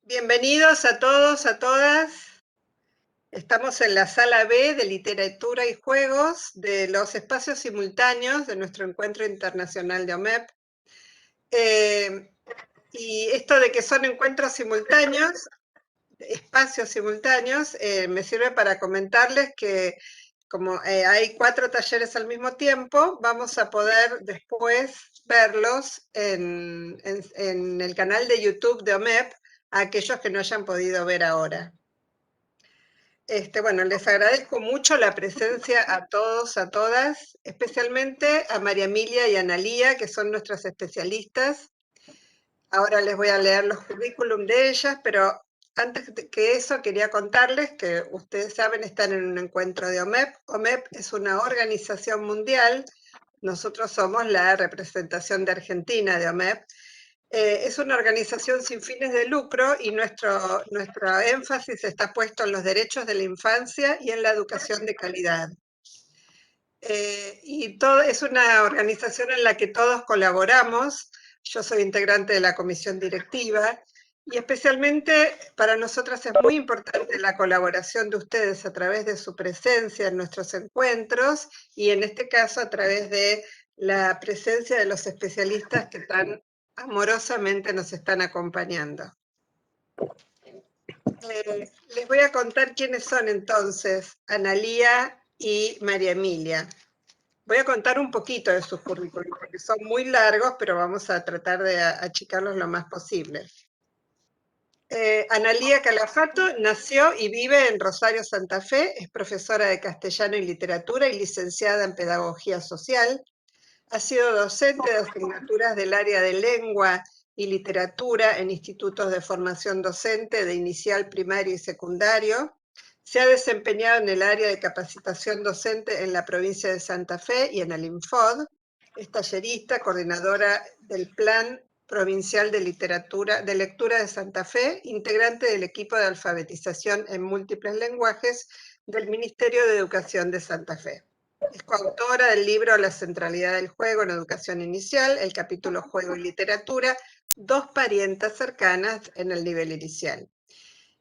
Bienvenidos a todos, a todas. Estamos en la sala B de Literatura y Juegos de los espacios simultáneos de nuestro encuentro internacional de OMEP. Y esto de que son encuentros simultáneos, espacios simultáneos, me sirve para comentarles que como hay 4 talleres al mismo tiempo, vamos a poder después verlos en el canal de YouTube de OMEP a aquellos que no hayan podido ver ahora. Bueno, les agradezco mucho la presencia a todos, a todas, especialmente a María Emilia y a Analía, que son nuestras especialistas. Ahora les voy a leer los currículum de ellas, pero antes que eso quería contarles que ustedes saben, están en un encuentro de OMEP. OMEP es una organización mundial, nosotros somos la representación de Argentina de OMEP. Es una organización sin fines de lucro y nuestro énfasis está puesto en los derechos de la infancia y en la educación de calidad. Es una organización en la que todos colaboramos. Yo soy integrante de la comisión directiva y especialmente para nosotras es muy importante la colaboración de ustedes a través de su presencia en nuestros encuentros y en este caso a través de la presencia de los especialistas que tan amorosamente nos están acompañando. Les voy a contar quiénes son entonces Analía y María Emilia. Voy a contar un poquito de sus currículos, porque son muy largos, pero vamos a tratar de achicarlos lo más posible. Analía Calafato nació y vive en Rosario, Santa Fe, es profesora de castellano y literatura y licenciada en pedagogía social. Ha sido docente de asignaturas del área de lengua y literatura en institutos de formación docente de inicial, primario y secundario. Se ha desempeñado en el área de capacitación docente en la provincia de Santa Fe y en el INFOD. Es tallerista, coordinadora del Plan Provincial de Lectura de Santa Fe, integrante del equipo de alfabetización en múltiples lenguajes del Ministerio de Educación de Santa Fe. Es coautora del libro La centralidad del juego en educación inicial, el capítulo Juego y literatura, 2 parientas cercanas en el nivel inicial.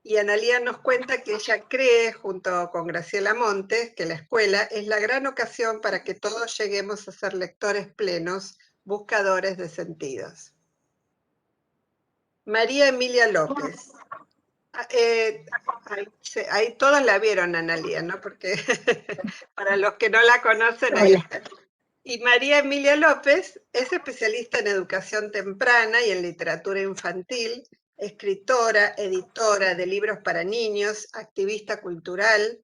Y Analía nos cuenta que ella cree, junto con Graciela Montes, que la escuela es la gran ocasión para que todos lleguemos a ser lectores plenos, buscadores de sentidos. María Emilia López. Ahí todos la vieron, Analía, ¿no? Porque para los que no la conocen, ahí está. Y María Emilia López es especialista en educación temprana y en literatura infantil, escritora, editora de libros para niños, activista cultural,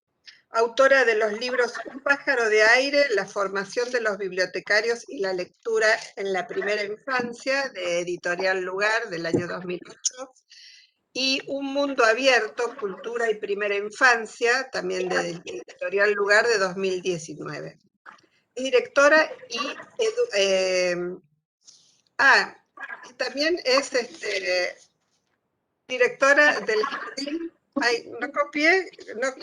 autora de los libros Un pájaro de aire, la formación de los bibliotecarios y la lectura en la primera infancia, de Editorial Lugar, del año 2008, y Un mundo abierto, cultura y primera infancia, también de Editorial Lugar, de 2019. Es directora y también es directora del jardín. Ay, no copié,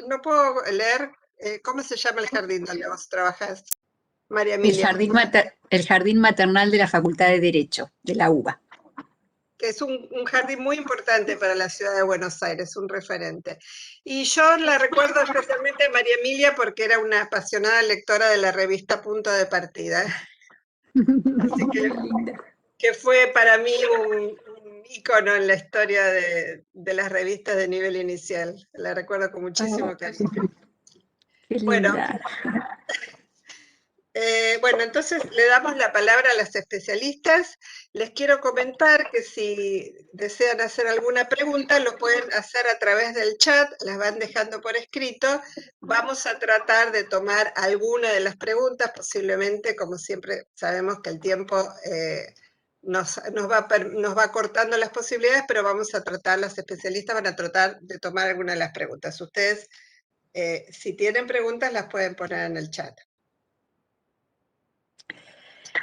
no puedo leer. ¿Cómo se llama el jardín donde vos trabajás, María Emilia? El jardín maternal de la Facultad de Derecho, de la UBA. Que es un jardín muy importante para la ciudad de Buenos Aires, un referente. Y yo la recuerdo especialmente a María Emilia porque era una apasionada lectora de la revista Punto de Partida. Así que fue para mí un ícono en la historia de las revistas de nivel inicial. La recuerdo con muchísimo cariño. Bueno, entonces le damos la palabra a las especialistas. Les quiero comentar que si desean hacer alguna pregunta, lo pueden hacer a través del chat, las van dejando por escrito. Vamos a tratar de tomar alguna de las preguntas, posiblemente, como siempre sabemos que el tiempo nos va cortando las posibilidades, pero vamos a tratar, las especialistas van a tratar de tomar alguna de las preguntas. Ustedes, si tienen preguntas, las pueden poner en el chat.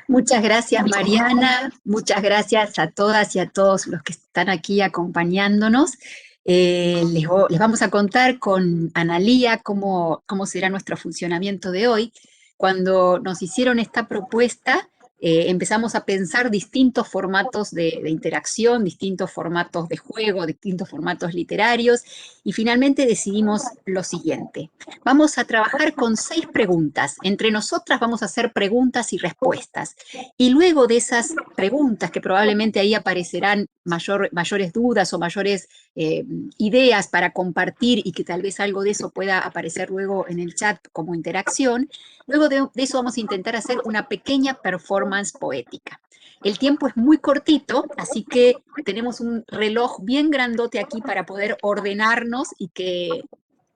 Muchas gracias, Mariana. Muchas gracias a todas y a todos los que están aquí acompañándonos. Les vamos a contar con Analía cómo será nuestro funcionamiento de hoy. Cuando nos hicieron esta propuesta, empezamos a pensar distintos formatos de interacción, distintos formatos de juego, distintos formatos literarios, y finalmente decidimos lo siguiente. Vamos a trabajar con 6 preguntas. Entre nosotras vamos a hacer preguntas y respuestas. Y luego de esas preguntas, que probablemente ahí aparecerán mayores dudas o mayores ideas para compartir y que tal vez algo de eso pueda aparecer luego en el chat como interacción, luego de eso vamos a intentar hacer una pequeña performance poética. El tiempo es muy cortito, así que tenemos un reloj bien grandote aquí para poder ordenarnos y que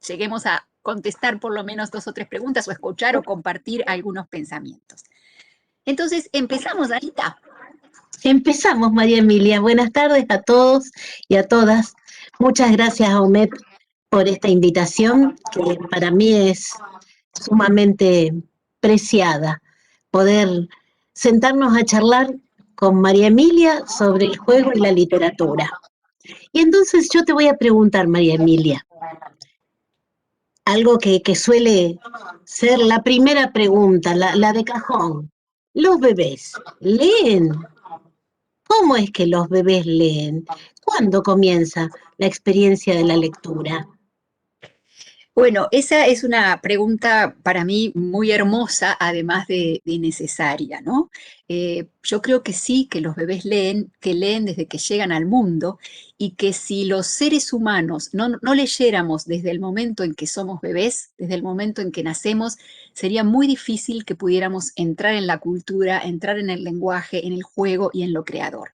lleguemos a contestar por lo menos 2 o 3 preguntas o escuchar o compartir algunos pensamientos. Entonces, empezamos, Anita. Empezamos, María Emilia. Buenas tardes a todos y a todas. Muchas gracias, Omet, por esta invitación que para mí es sumamente preciada. Poder sentarnos a charlar con María Emilia sobre el juego y la literatura. Y entonces yo te voy a preguntar, María Emilia, algo que suele ser la primera pregunta, la de cajón. ¿Los bebés leen? ¿Cómo es que los bebés leen? ¿Cuándo comienza la experiencia de la lectura? Bueno, esa es una pregunta para mí muy hermosa, además de necesaria, ¿no? Yo creo que sí, que los bebés leen, que leen desde que llegan al mundo y que si los seres humanos no leyéramos desde el momento en que somos bebés, desde el momento en que nacemos, sería muy difícil que pudiéramos entrar en la cultura, entrar en el lenguaje, en el juego y en lo creador.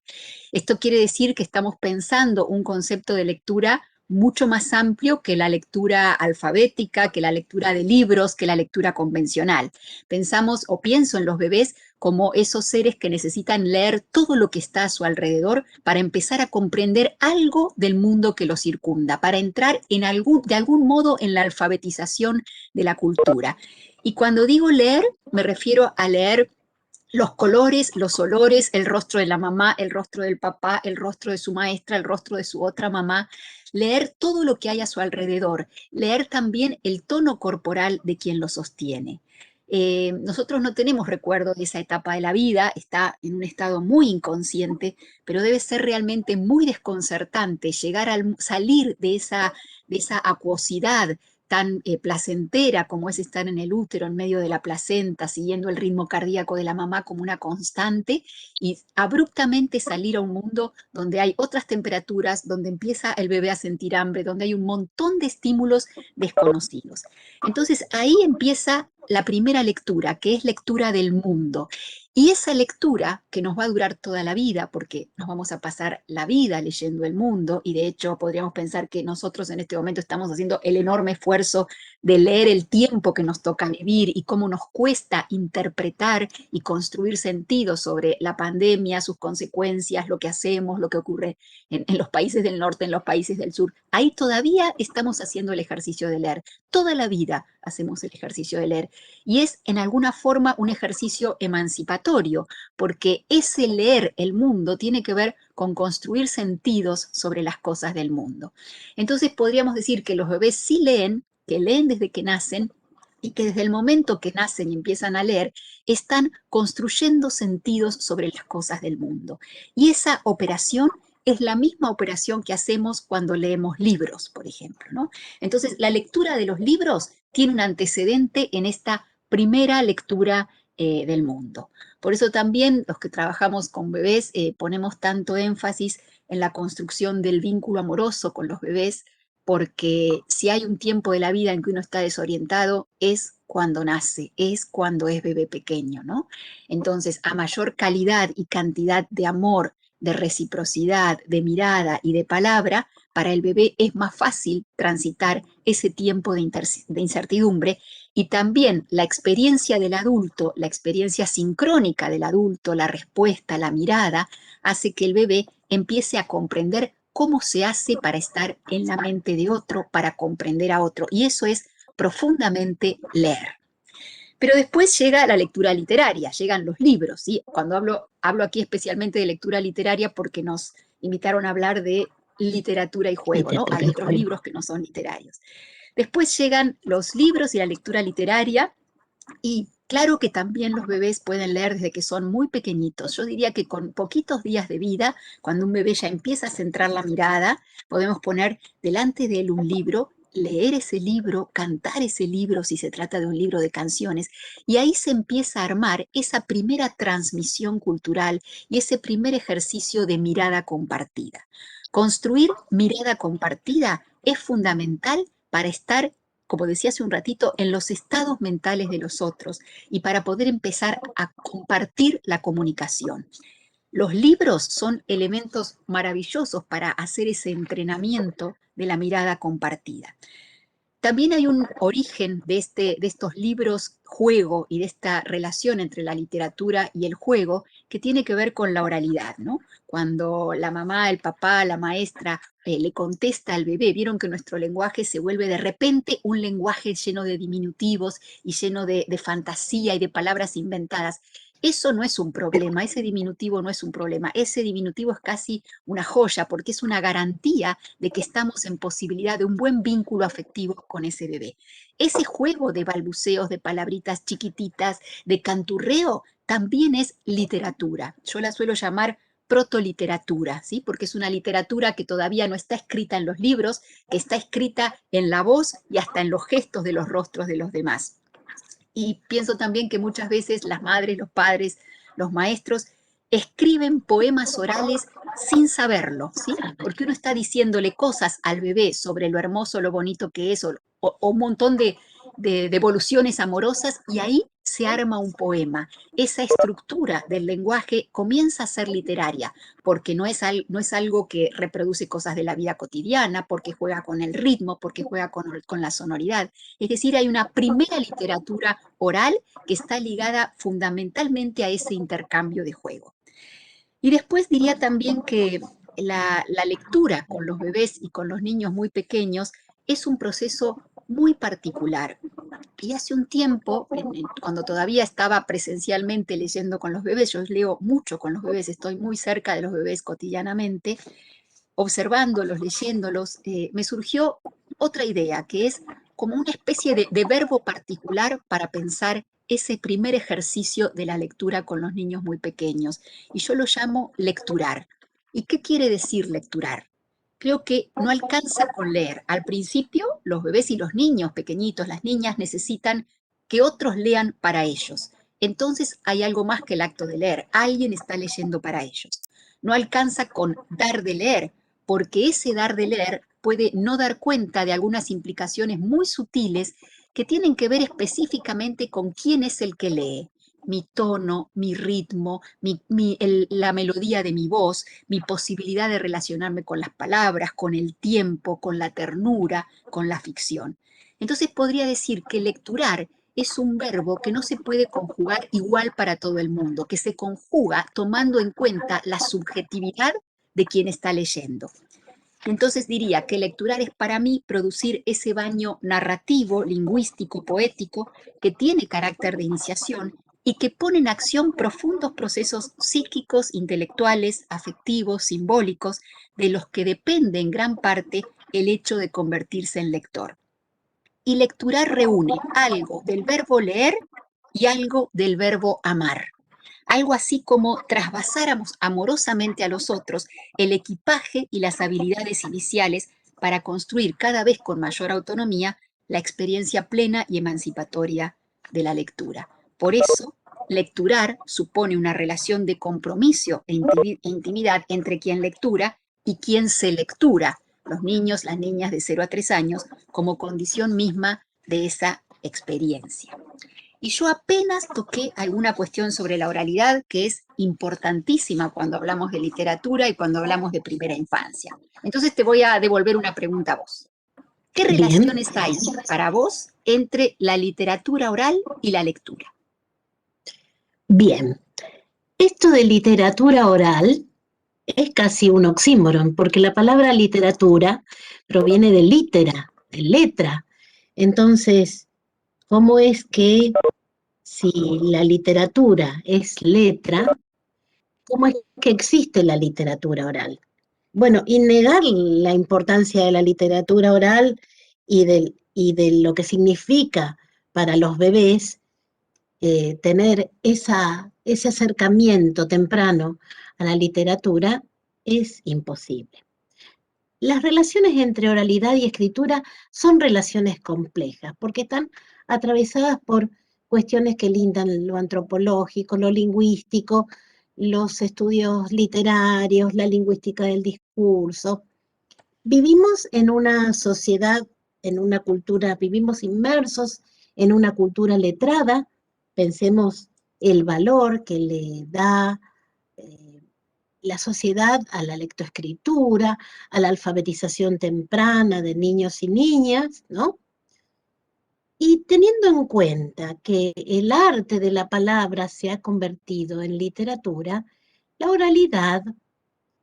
Esto quiere decir que estamos pensando un concepto de lectura mucho más amplio que la lectura alfabética, que la lectura de libros, que la lectura convencional. Pensamos o pienso en los bebés como esos seres que necesitan leer todo lo que está a su alrededor para empezar a comprender algo del mundo que los circunda, para entrar de algún modo en la alfabetización de la cultura. Y cuando digo leer, me refiero a leer los colores, los olores, el rostro de la mamá, el rostro del papá, el rostro de su maestra, el rostro de su otra mamá, leer todo lo que hay a su alrededor, leer también el tono corporal de quien lo sostiene. Nosotros no tenemos recuerdo de esa etapa de la vida, está en un estado muy inconsciente, pero debe ser realmente muy desconcertante llegar a salir de esa acuosidad tan placentera como es estar en el útero, en medio de la placenta, siguiendo el ritmo cardíaco de la mamá como una constante, y abruptamente salir a un mundo donde hay otras temperaturas, donde empieza el bebé a sentir hambre, donde hay un montón de estímulos desconocidos. Entonces ahí empieza la primera lectura, que es lectura del mundo. Y esa lectura, que nos va a durar toda la vida, porque nos vamos a pasar la vida leyendo el mundo, y de hecho podríamos pensar que nosotros en este momento estamos haciendo el enorme esfuerzo de leer el tiempo que nos toca vivir y cómo nos cuesta interpretar y construir sentido sobre la pandemia, sus consecuencias, lo que hacemos, lo que ocurre en los países del norte, en los países del sur. Ahí todavía estamos haciendo el ejercicio de leer. Toda la vida hacemos el ejercicio de leer. Y es en alguna forma un ejercicio emancipatorio, porque ese leer el mundo tiene que ver con construir sentidos sobre las cosas del mundo. Entonces podríamos decir que los bebés sí leen, que leen desde que nacen, y que desde el momento que nacen y empiezan a leer, están construyendo sentidos sobre las cosas del mundo. Y esa operación es la misma operación que hacemos cuando leemos libros, por ejemplo, ¿no? Entonces, la lectura de los libros tiene un antecedente en esta primera lectura del mundo. Por eso también los que trabajamos con bebés ponemos tanto énfasis en la construcción del vínculo amoroso con los bebés, porque si hay un tiempo de la vida en que uno está desorientado, es cuando nace, es cuando es bebé pequeño, ¿no? Entonces, a mayor calidad y cantidad de amor, de reciprocidad, de mirada y de palabra, para el bebé es más fácil transitar ese tiempo de incertidumbre, y también la experiencia del adulto, la experiencia sincrónica del adulto, la respuesta, la mirada, hace que el bebé empiece a comprender cómo se hace para estar en la mente de otro, para comprender a otro, y eso es profundamente leer. Pero después llega la lectura literaria, llegan los libros, ¿sí? Cuando hablo aquí especialmente de lectura literaria porque nos invitaron a hablar de literatura y juego, ¿no? Hay otros libros que no son literarios. Después llegan los libros y la lectura literaria, y Claro que también los bebés pueden leer desde que son muy pequeñitos. Yo diría que con poquitos días de vida, cuando un bebé ya empieza a centrar la mirada, podemos poner delante de él un libro, leer ese libro, cantar ese libro si se trata de un libro de canciones, y ahí se empieza a armar esa primera transmisión cultural y ese primer ejercicio de mirada compartida. Construir mirada compartida es fundamental para estar, como decía hace un ratito, en los estados mentales de los otros y para poder empezar a compartir la comunicación. Los libros son elementos maravillosos para hacer ese entrenamiento de la mirada compartida. También hay un origen de estos libros juego y de esta relación entre la literatura y el juego que tiene que ver con la oralidad, ¿no? Cuando la mamá, el papá, la maestra le contesta al bebé, vieron que nuestro lenguaje se vuelve de repente un lenguaje lleno de diminutivos y lleno de fantasía y de palabras inventadas. Eso no es un problema, ese diminutivo no es un problema, ese diminutivo es casi una joya porque es una garantía de que estamos en posibilidad de un buen vínculo afectivo con ese bebé. Ese juego de balbuceos, de palabritas chiquititas, de canturreo, también es literatura. Yo la suelo llamar protoliteratura, ¿sí? Porque es una literatura que todavía no está escrita en los libros, que está escrita en la voz y hasta en los gestos de los rostros de los demás. Y pienso también que muchas veces las madres, los padres, los maestros escriben poemas orales sin saberlo, ¿sí? Porque uno está diciéndole cosas al bebé sobre lo hermoso, lo bonito que es, o un montón de evoluciones amorosas, y ahí se arma un poema. Esa estructura del lenguaje comienza a ser literaria, porque no es algo que reproduce cosas de la vida cotidiana, porque juega con el ritmo, porque juega con la sonoridad. Es decir, hay una primera literatura oral que está ligada fundamentalmente a ese intercambio de juego. Y después diría también que la lectura con los bebés y con los niños muy pequeños es un proceso muy particular. Y hace un tiempo, cuando todavía estaba presencialmente leyendo con los bebés, yo leo mucho con los bebés, estoy muy cerca de los bebés cotidianamente, observándolos, leyéndolos, me surgió otra idea, que es como una especie de verbo particular para pensar ese primer ejercicio de la lectura con los niños muy pequeños. Y yo lo llamo lecturar. ¿Y qué quiere decir lecturar? Creo que no alcanza con leer. Al principio, los bebés y los niños pequeñitos, las niñas, necesitan que otros lean para ellos. Entonces hay algo más que el acto de leer. Alguien está leyendo para ellos. No alcanza con dar de leer, porque ese dar de leer puede no dar cuenta de algunas implicaciones muy sutiles que tienen que ver específicamente con quién es el que lee. Mi tono, mi ritmo, la melodía de mi voz, mi posibilidad de relacionarme con las palabras, con el tiempo, con la ternura, con la ficción. Entonces podría decir que lecturar es un verbo que no se puede conjugar igual para todo el mundo, que se conjuga tomando en cuenta la subjetividad de quien está leyendo. Entonces diría que lecturar es para mí producir ese baño narrativo, lingüístico, poético, que tiene carácter de iniciación y que pone en acción profundos procesos psíquicos, intelectuales, afectivos, simbólicos, de los que depende en gran parte el hecho de convertirse en lector. Y lecturar reúne algo del verbo leer y algo del verbo amar. Algo así como trasvasáramos amorosamente a los otros el equipaje y las habilidades iniciales para construir cada vez con mayor autonomía la experiencia plena y emancipatoria de la lectura. Por eso, lecturar supone una relación de compromiso e intimidad entre quien lectura y quien se lectura, los niños, las niñas de 0 a 3 años, como condición misma de esa experiencia. Y yo apenas toqué alguna cuestión sobre la oralidad, que es importantísima cuando hablamos de literatura y cuando hablamos de primera infancia. Entonces te voy a devolver una pregunta a vos. ¿Qué relaciones hay para vos entre la literatura oral y la lectura? Bien, esto de literatura oral es casi un oxímoron, porque la palabra literatura proviene de litera, de letra. Entonces, ¿cómo es que si la literatura es letra, cómo es que existe la literatura oral? Bueno, y negar la importancia de la literatura oral y de lo que significa para los bebés tener ese acercamiento temprano a la literatura es imposible. Las relaciones entre oralidad y escritura son relaciones complejas, porque están atravesadas por cuestiones que lindan lo antropológico, lo lingüístico, los estudios literarios, la lingüística del discurso. Vivimos en una sociedad, en una cultura, vivimos inmersos en una cultura letrada. Pensemos el valor que le da la sociedad a la lectoescritura, a la alfabetización temprana de niños y niñas, ¿no? Y teniendo en cuenta que el arte de la palabra se ha convertido en literatura, la oralidad,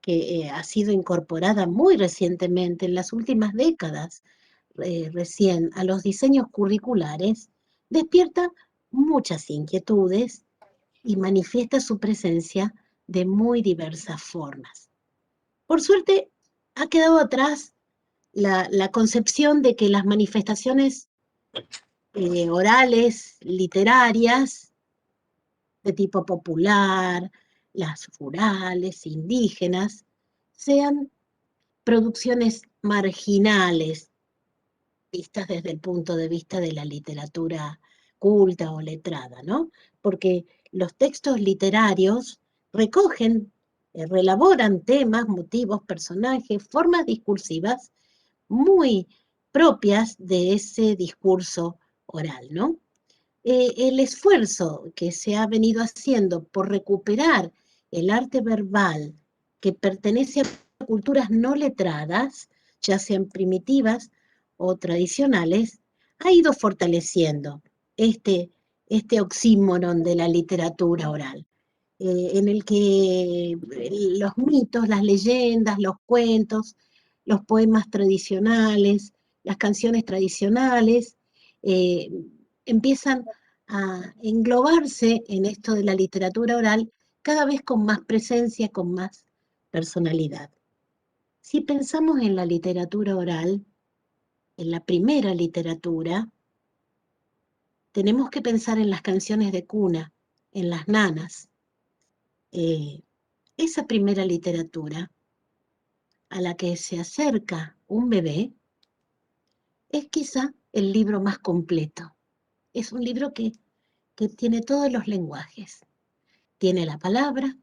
que ha sido incorporada muy recientemente, en las últimas décadas, recién a los diseños curriculares, despierta muchas inquietudes y manifiesta su presencia de muy diversas formas. Por suerte, ha quedado atrás la concepción de que las manifestaciones orales, literarias, de tipo popular, las rurales, indígenas, sean producciones marginales, vistas desde el punto de vista de la literatura culta o letrada, ¿no? Porque los textos literarios recogen, relaboran temas, motivos, personajes, formas discursivas muy propias de ese discurso oral, ¿no? El esfuerzo que se ha venido haciendo por recuperar el arte verbal que pertenece a culturas no letradas, ya sean primitivas o tradicionales, ha ido fortaleciendo este oxímoron de la literatura oral, en el que los mitos, las leyendas, los cuentos, los poemas tradicionales, las canciones tradicionales, eh, empiezan a englobarse en esto de la literatura oral cada vez con más presencia, con más personalidad. Si pensamos en la literatura oral, en la primera literatura, tenemos que pensar en las canciones de cuna, en las nanas. Esa primera literatura a la que se acerca un bebé es quizá el libro más completo. Es un libro que tiene todos los lenguajes. Tiene la palabra,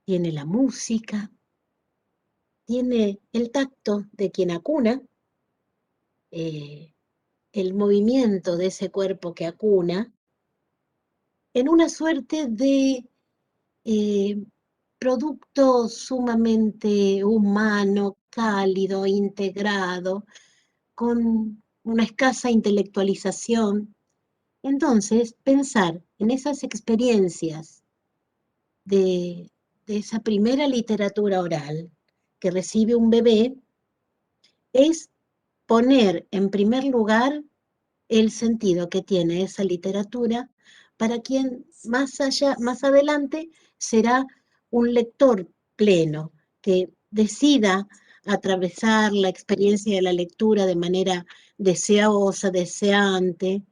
tiene la música, tiene el tacto de quien acuna, el movimiento de ese cuerpo que acuna, en una suerte de producto sumamente humano, cálido, integrado, con una escasa intelectualización. Entonces, pensar en esas experiencias de esa primera literatura oral que recibe un bebé es poner en primer lugar el sentido que tiene esa literatura para quien más adelante será un lector pleno, que decida atravesar la experiencia de la lectura de manera deseosa, deseante.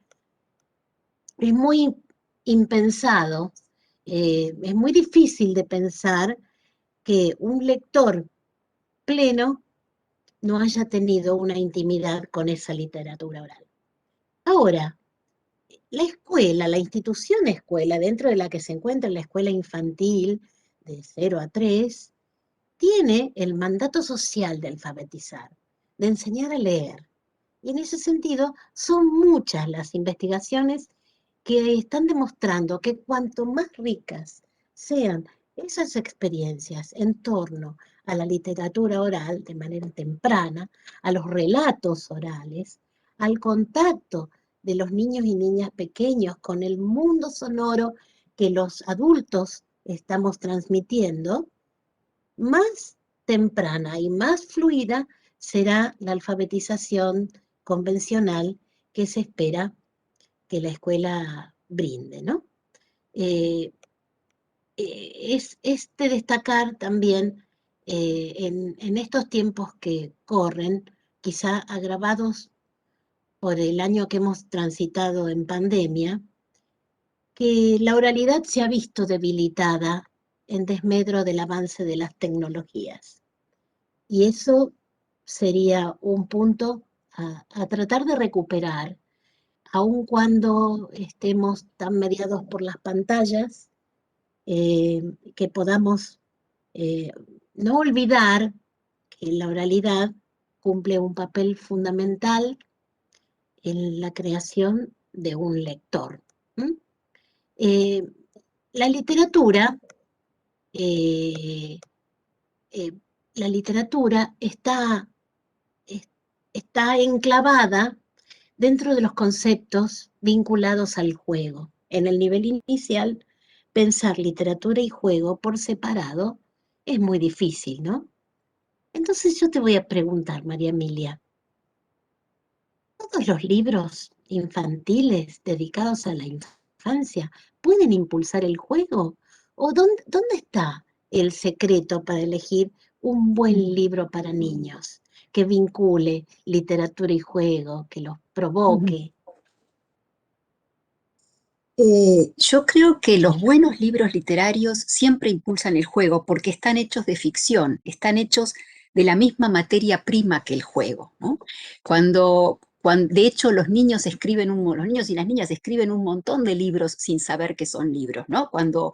Es muy impensado, es muy difícil de pensar que un lector pleno no haya tenido una intimidad con esa literatura oral. Ahora, la escuela, la institución escuela, dentro de la que se encuentra la escuela infantil de 0 a 3, tiene el mandato social de alfabetizar, de enseñar a leer. Y en ese sentido, son muchas las investigaciones que están demostrando que cuanto más ricas sean esas experiencias en torno a la literatura oral de manera temprana, a los relatos orales, al contacto de los niños y niñas pequeños con el mundo sonoro que los adultos estamos transmitiendo, más temprana y más fluida será la alfabetización convencional que se espera que la escuela brinde, ¿no? Es de destacar también en estos tiempos que corren, quizá agravados por el año que hemos transitado en pandemia, que la oralidad se ha visto debilitada en desmedro del avance de las tecnologías. Y eso sería un punto a tratar de recuperar, aun cuando estemos tan mediados por las pantallas, que podamos no olvidar que la oralidad cumple un papel fundamental en la creación de un lector. Eh, la literatura, eh, eh, la literatura está enclavada dentro de los conceptos vinculados al juego. En el nivel inicial, pensar literatura y juego por separado es muy difícil, ¿no? Entonces yo te voy a preguntar, María Emilia, ¿todos los libros infantiles dedicados a la infancia pueden impulsar el juego? ¿O dónde está el secreto para elegir un buen libro para niños que vincule literatura y juego, que los provoque? Yo creo que los buenos libros literarios siempre impulsan el juego porque están hechos de ficción, están hechos de la misma materia prima que el juego, ¿no? De hecho, los niños los niños y las niñas escriben un montón de libros sin saber que son libros, ¿no? Cuando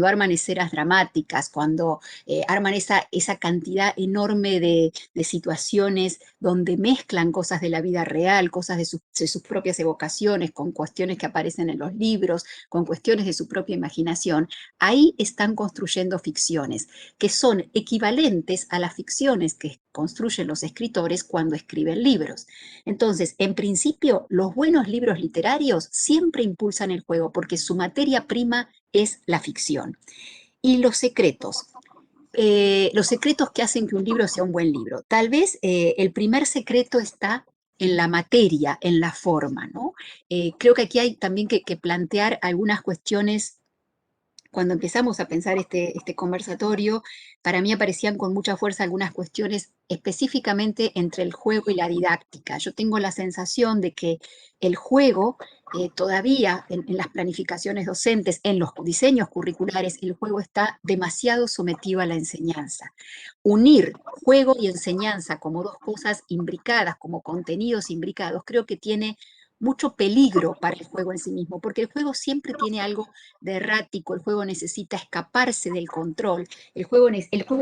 arman escenas dramáticas, cuando arman esa cantidad enorme de situaciones donde mezclan cosas de la vida real, cosas de sus propias evocaciones, con cuestiones que aparecen en los libros, con cuestiones de su propia imaginación, ahí están construyendo ficciones que son equivalentes a las ficciones que construyen los escritores cuando escriben libros. Entonces, en principio, los buenos libros literarios siempre impulsan el juego porque su materia prima es la ficción. Y los secretos que hacen que un libro sea un buen libro. Tal vez el primer secreto está en la materia, en la forma, ¿no? Creo que aquí hay también que plantear algunas cuestiones. Cuando empezamos a pensar este conversatorio, para mí aparecían con mucha fuerza algunas cuestiones específicamente entre el juego y la didáctica. Yo tengo la sensación de que el juego, todavía en las planificaciones docentes, en los diseños curriculares, el juego está demasiado sometido a la enseñanza. Unir juego y enseñanza como dos cosas imbricadas, como contenidos imbricados, creo que tiene mucho peligro para el juego en sí mismo, porque el juego siempre tiene algo de errático, el juego necesita escaparse del control, el juego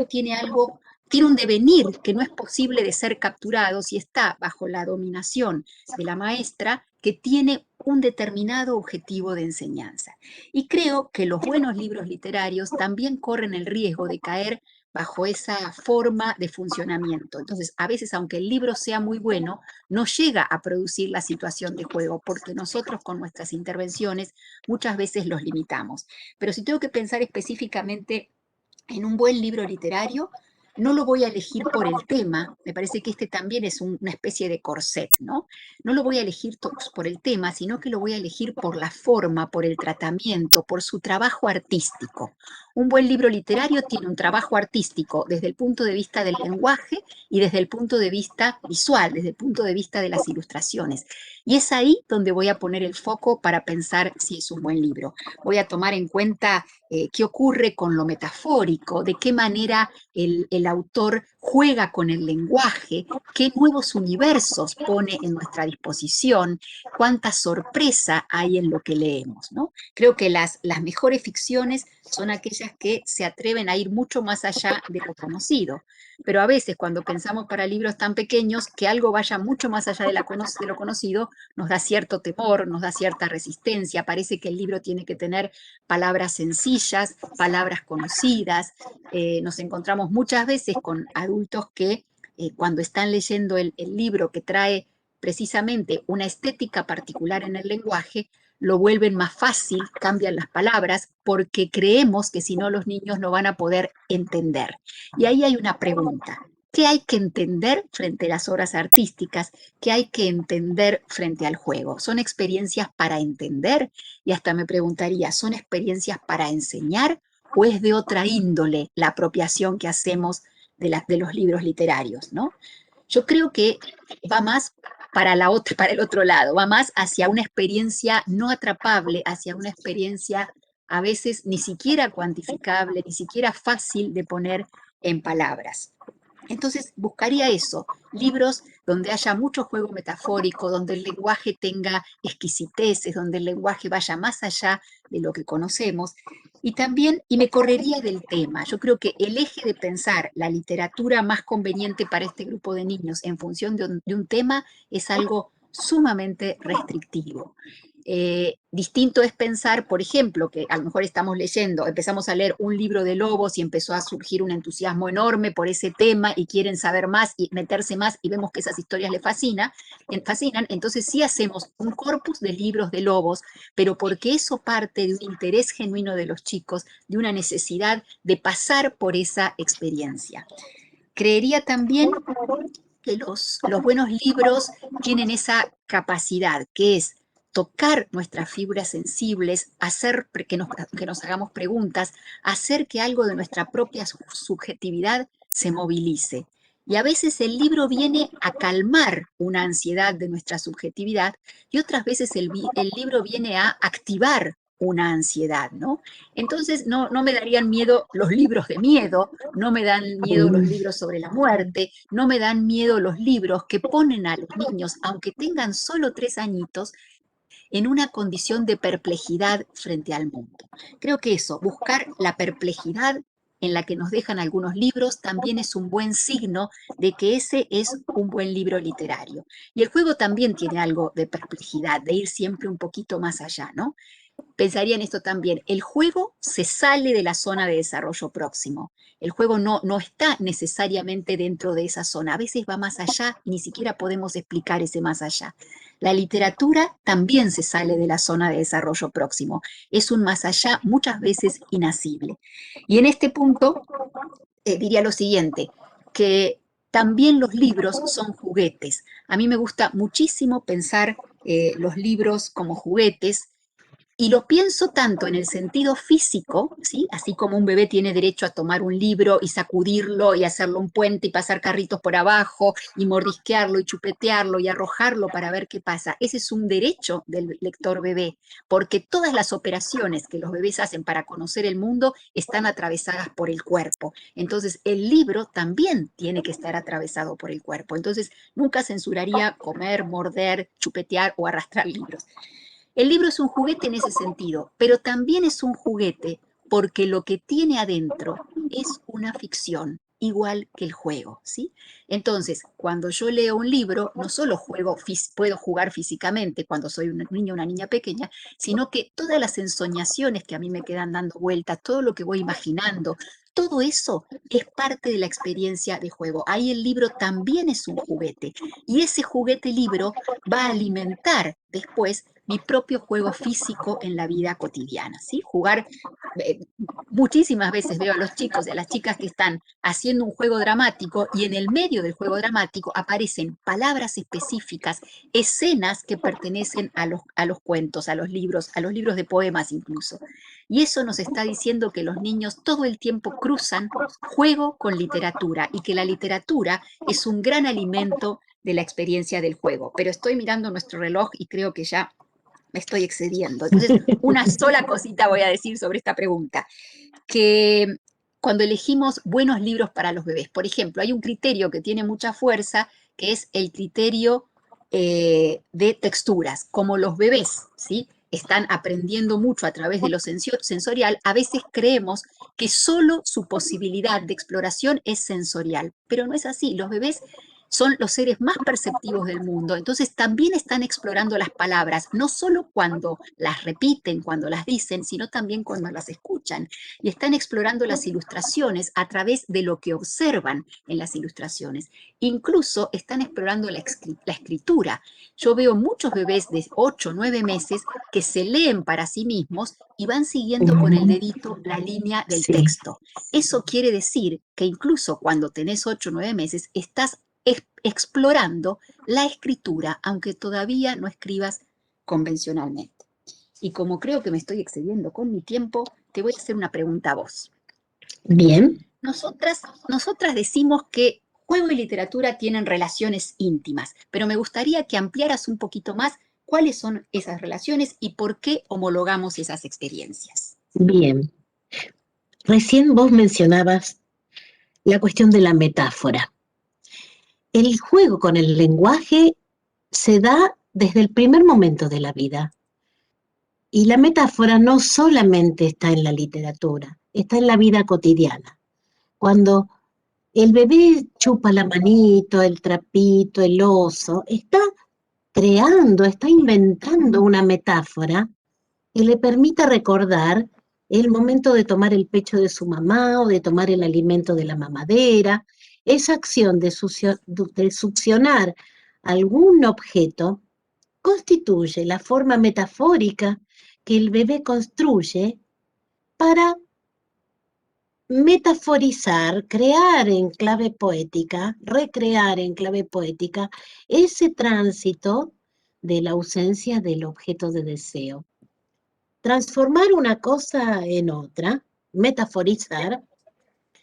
tiene algo, tiene un devenir que no es posible de ser capturado si está bajo la dominación de la maestra que tiene un determinado objetivo de enseñanza. Y creo que los buenos libros literarios también corren el riesgo de caer bajo esa forma de funcionamiento. Entonces, a veces, aunque el libro sea muy bueno, no llega a producir la situación de juego, porque nosotros con nuestras intervenciones muchas veces los limitamos. Pero si tengo que pensar específicamente en un buen libro literario, no lo voy a elegir por el tema, me parece que este también es una especie de corset, ¿no? No lo voy a elegir por el tema, sino que lo voy a elegir por la forma, por el tratamiento, por su trabajo artístico. Un buen libro literario tiene un trabajo artístico desde el punto de vista del lenguaje y desde el punto de vista visual, desde el punto de vista de las ilustraciones. Y es ahí donde voy a poner el foco para pensar si es un buen libro. Voy a tomar en cuenta qué ocurre con lo metafórico, de qué manera el autor juega con el lenguaje, qué nuevos universos pone en nuestra disposición, cuánta sorpresa hay en lo que leemos, ¿no? Creo que las mejores ficciones son aquellas que se atreven a ir mucho más allá de lo conocido. Pero a veces cuando pensamos para libros tan pequeños, que algo vaya mucho más allá de lo conocido, nos da cierto temor, nos da cierta resistencia, parece que el libro tiene que tener palabras sencillas, palabras conocidas. Nos encontramos muchas veces con adultos que cuando están leyendo el libro que trae precisamente una estética particular en el lenguaje, lo vuelven más fácil, cambian las palabras, porque creemos que si no los niños no van a poder entender. Y ahí hay una pregunta. ¿Qué hay que entender frente a las obras artísticas? ¿Qué hay que entender frente al juego? ¿Son experiencias para entender? Y hasta me preguntaría, ¿son experiencias para enseñar o es de otra índole la apropiación que hacemos de los libros literarios, ¿no? Yo creo que va más para el otro lado, va más hacia una experiencia no atrapable, hacia una experiencia a veces ni siquiera cuantificable, ni siquiera fácil de poner en palabras. Entonces buscaría eso, libros donde haya mucho juego metafórico, donde el lenguaje tenga exquisiteces, donde el lenguaje vaya más allá de lo que conocemos. Y también, y me correría del tema, yo creo que el eje de pensar la literatura más conveniente para este grupo de niños en función de un tema es algo sumamente restrictivo. Distinto es pensar, por ejemplo, que a lo mejor estamos leyendo, empezamos a leer un libro de lobos y empezó a surgir un entusiasmo enorme por ese tema y quieren saber más y meterse más y vemos que esas historias les fascinan, entonces sí hacemos un corpus de libros de lobos, pero porque eso parte de un interés genuino de los chicos, de una necesidad de pasar por esa experiencia. Creería también que los buenos libros tienen esa capacidad, que es tocar nuestras fibras sensibles, hacer que nos hagamos preguntas, hacer que algo de nuestra propia subjetividad se movilice. Y a veces el libro viene a calmar una ansiedad de nuestra subjetividad y otras veces el libro viene a activar una ansiedad, ¿no? Entonces no me darían miedo los libros de miedo, no me dan miedo los libros sobre la muerte, no me dan miedo los libros que ponen a los niños, aunque tengan solo 3 añitos, en una condición de perplejidad frente al mundo. Creo que eso, buscar la perplejidad en la que nos dejan algunos libros, también es un buen signo de que ese es un buen libro literario. Y el juego también tiene algo de perplejidad, de ir siempre un poquito más allá, ¿no? Pensaría en esto también. El juego se sale de la zona de desarrollo próximo. El juego no está necesariamente dentro de esa zona. A veces va más allá y ni siquiera podemos explicar ese más allá. La literatura también se sale de la zona de desarrollo próximo. Es un más allá muchas veces inasible. Y en este punto diría lo siguiente, que también los libros son juguetes. A mí me gusta muchísimo pensar los libros como juguetes. Y lo pienso tanto en el sentido físico, ¿sí? Así como un bebé tiene derecho a tomar un libro y sacudirlo y hacerlo un puente y pasar carritos por abajo y mordisquearlo y chupetearlo y arrojarlo para ver qué pasa. Ese es un derecho del lector bebé, porque todas las operaciones que los bebés hacen para conocer el mundo están atravesadas por el cuerpo. Entonces, el libro también tiene que estar atravesado por el cuerpo. Entonces, nunca censuraría comer, morder, chupetear o arrastrar libros. El libro es un juguete en ese sentido, pero también es un juguete porque lo que tiene adentro es una ficción, igual que el juego, ¿sí? Entonces, cuando yo leo un libro, no solo puedo jugar físicamente cuando soy un niño o una niña pequeña, sino que todas las ensoñaciones que a mí me quedan dando vueltas, todo lo que voy imaginando, todo eso es parte de la experiencia de juego. Ahí el libro también es un juguete y ese juguete libro va a alimentar después mi propio juego físico en la vida cotidiana, ¿sí? Jugar, eh, muchísimas veces veo a los chicos y a las chicas que están haciendo un juego dramático y en el medio del juego dramático aparecen palabras específicas, escenas que pertenecen a los cuentos, a los libros de poemas incluso. Y eso nos está diciendo que los niños todo el tiempo cruzan juego con literatura y que la literatura es un gran alimento de la experiencia del juego. Pero estoy mirando nuestro reloj y creo que ya me estoy excediendo. Entonces, una sola cosita voy a decir sobre esta pregunta, que cuando elegimos buenos libros para los bebés, por ejemplo, hay un criterio que tiene mucha fuerza, que es el criterio de texturas, como los bebés, ¿sí? Están aprendiendo mucho a través de lo sensorial, a veces creemos que solo su posibilidad de exploración es sensorial, pero no es así. Los bebés son los seres más perceptivos del mundo, entonces también están explorando las palabras, no solo cuando las repiten, cuando las dicen, sino también cuando las escuchan, y están explorando las ilustraciones a través de lo que observan en las ilustraciones. Incluso están explorando la escritura. Yo veo muchos bebés de 8 o 9 meses que se leen para sí mismos y van siguiendo con el dedito la línea del Sí. texto. Eso quiere decir que incluso cuando tenés 8 o 9 meses estás explorando la escritura, aunque todavía no escribas convencionalmente. Y como creo que me estoy excediendo con mi tiempo, te voy a hacer una pregunta a vos. Bien. Nosotras decimos que juego y literatura tienen relaciones íntimas, pero me gustaría que ampliaras un poquito más cuáles son esas relaciones y por qué homologamos esas experiencias. Bien, recién vos mencionabas la cuestión de la metáfora. El juego con el lenguaje se da desde el primer momento de la vida. Y la metáfora no solamente está en la literatura, está en la vida cotidiana. Cuando el bebé chupa la manito, el trapito, el oso, está creando, está inventando una metáfora que le permita recordar el momento de tomar el pecho de su mamá o de tomar el alimento de la mamadera. Esa acción de succionar algún objeto constituye la forma metafórica que el bebé construye para metaforizar, crear en clave poética, recrear en clave poética ese tránsito de la ausencia del objeto de deseo. Transformar una cosa en otra, metaforizar,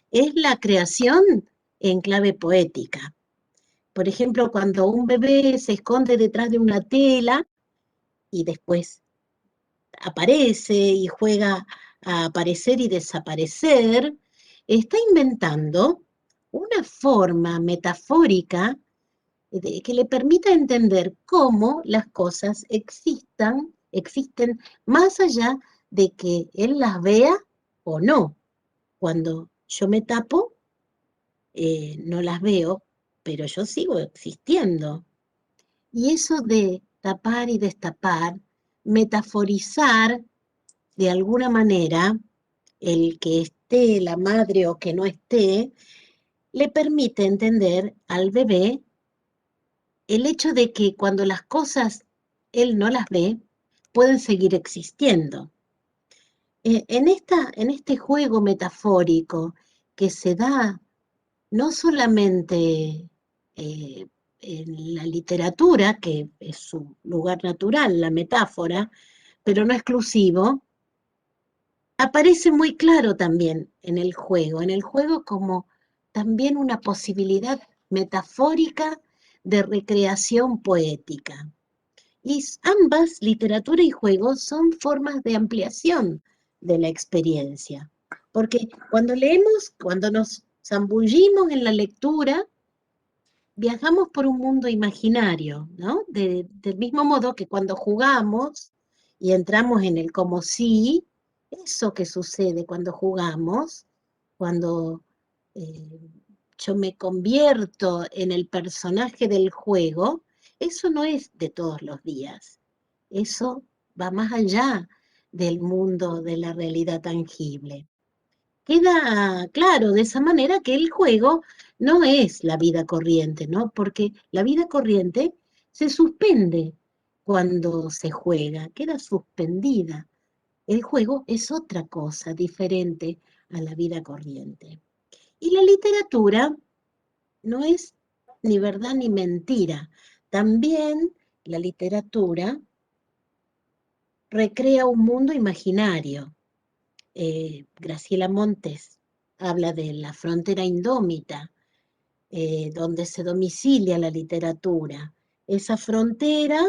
es la creación en clave poética. Por ejemplo, cuando un bebé se esconde detrás de una tela y después aparece y juega a aparecer y desaparecer, está inventando una forma metafórica que le permita entender cómo las cosas existen más allá de que él las vea o no. Cuando yo me tapo, no las veo, pero yo sigo existiendo. Y eso de tapar y destapar, metaforizar de alguna manera, el que esté la madre o que no esté, le permite entender al bebé el hecho de que cuando las cosas él no las ve, pueden seguir existiendo. En este juego metafórico que se da no solamente en la literatura, que es su lugar natural, la metáfora, pero no exclusivo, aparece muy claro también en el juego como también una posibilidad metafórica de recreación poética. Y ambas, literatura y juego, son formas de ampliación de la experiencia. Porque cuando leemos, cuando nos zambullimos en la lectura, viajamos por un mundo imaginario, ¿no? Del mismo modo que cuando jugamos y entramos en el como si, eso que sucede cuando jugamos, cuando eh, yo me convierto en el personaje del juego, eso no es de todos los días. Eso va más allá del mundo de la realidad tangible. Queda claro de esa manera que el juego no es la vida corriente, ¿no? Porque la vida corriente se suspende cuando se juega, queda suspendida. El juego es otra cosa diferente a la vida corriente. Y la literatura no es ni verdad ni mentira. También la literatura recrea un mundo imaginario. Graciela Montes habla de la frontera indómita, donde se domicilia la literatura. Esa frontera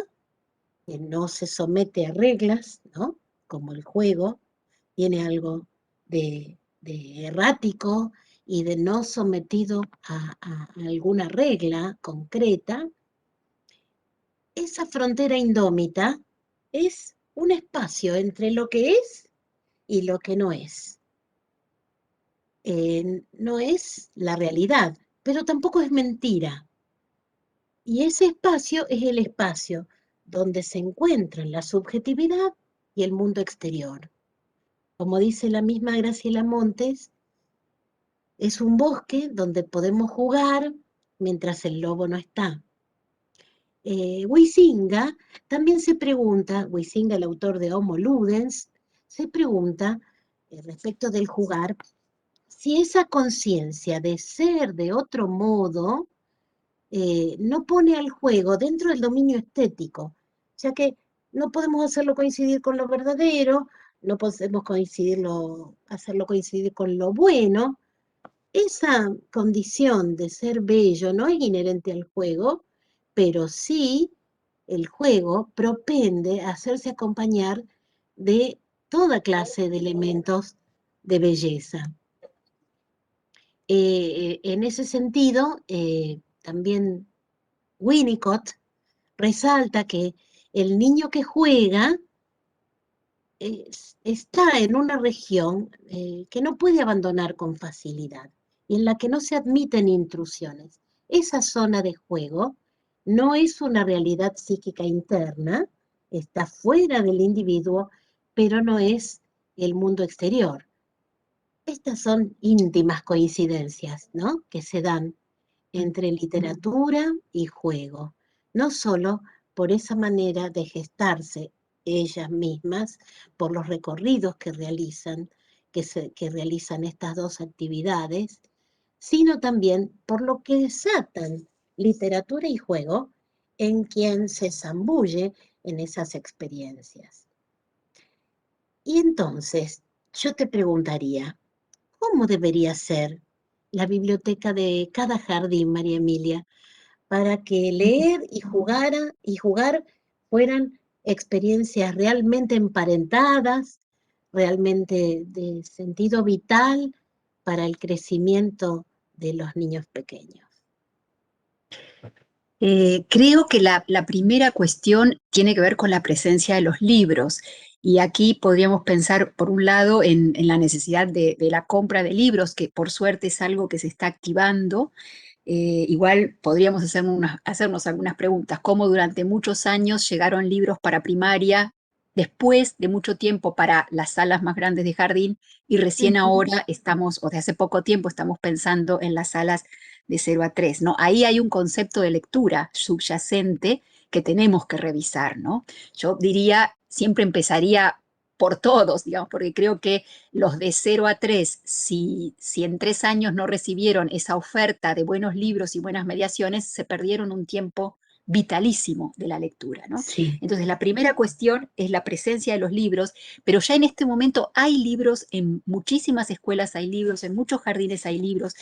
que no se somete a reglas, ¿no? Como el juego, tiene algo de errático y de no sometido a alguna regla concreta. Esa frontera indómita es un espacio entre lo que es y lo que no es. No es la realidad, pero tampoco es mentira. Y ese espacio es el espacio donde se encuentran la subjetividad y el mundo exterior. Como dice la misma Graciela Montes, es un bosque donde podemos jugar mientras el lobo no está. Huizinga también se pregunta, Huizinga, el autor de Homo Ludens, se pregunta respecto del jugar, si esa conciencia de ser de otro modo no pone al juego dentro del dominio estético, o sea que no podemos hacerlo coincidir con lo verdadero, no podemos hacerlo coincidir con lo bueno, esa condición de ser bello no es inherente al juego, pero sí el juego propende a hacerse acompañar de toda clase de elementos de belleza. En ese sentido, también Winnicott resalta que el niño que juega está en una región que no puede abandonar con facilidad y en la que no se admiten intrusiones. Esa zona de juego no es una realidad psíquica interna, está fuera del individuo, pero no es el mundo exterior. Estas son íntimas coincidencias, ¿no?, que se dan entre literatura y juego, no solo por esa manera de gestarse ellas mismas, por los recorridos que realizan, que realizan estas dos actividades, sino también por lo que desatan literatura y juego en quien se zambulle en esas experiencias. Y entonces, yo te preguntaría, ¿cómo debería ser la biblioteca de cada jardín, María Emilia, para que leer y jugar fueran experiencias realmente emparentadas, realmente de sentido vital para el crecimiento de los niños pequeños? Creo que la primera cuestión tiene que ver con la presencia de los libros. Y aquí podríamos pensar, por un lado, en la necesidad de la compra de libros, que por suerte es algo que se está activando. Igual podríamos hacernos algunas preguntas, cómo durante muchos años llegaron libros para primaria, después de mucho tiempo para las salas más grandes de jardín, y recién ahora estamos, o de hace poco tiempo, estamos pensando en las salas de 0 a 3, ¿no? Ahí hay un concepto de lectura subyacente que tenemos que revisar, ¿no? Yo diría, siempre empezaría por todos, digamos, porque creo que los de 0 a 3, si en 3 años no recibieron esa oferta de buenos libros y buenas mediaciones, se perdieron un tiempo vitalísimo de la lectura, ¿no? Sí. Entonces, la primera cuestión es la presencia de los libros, pero ya en este momento hay libros, en muchísimas escuelas hay libros, en muchos jardines hay libros,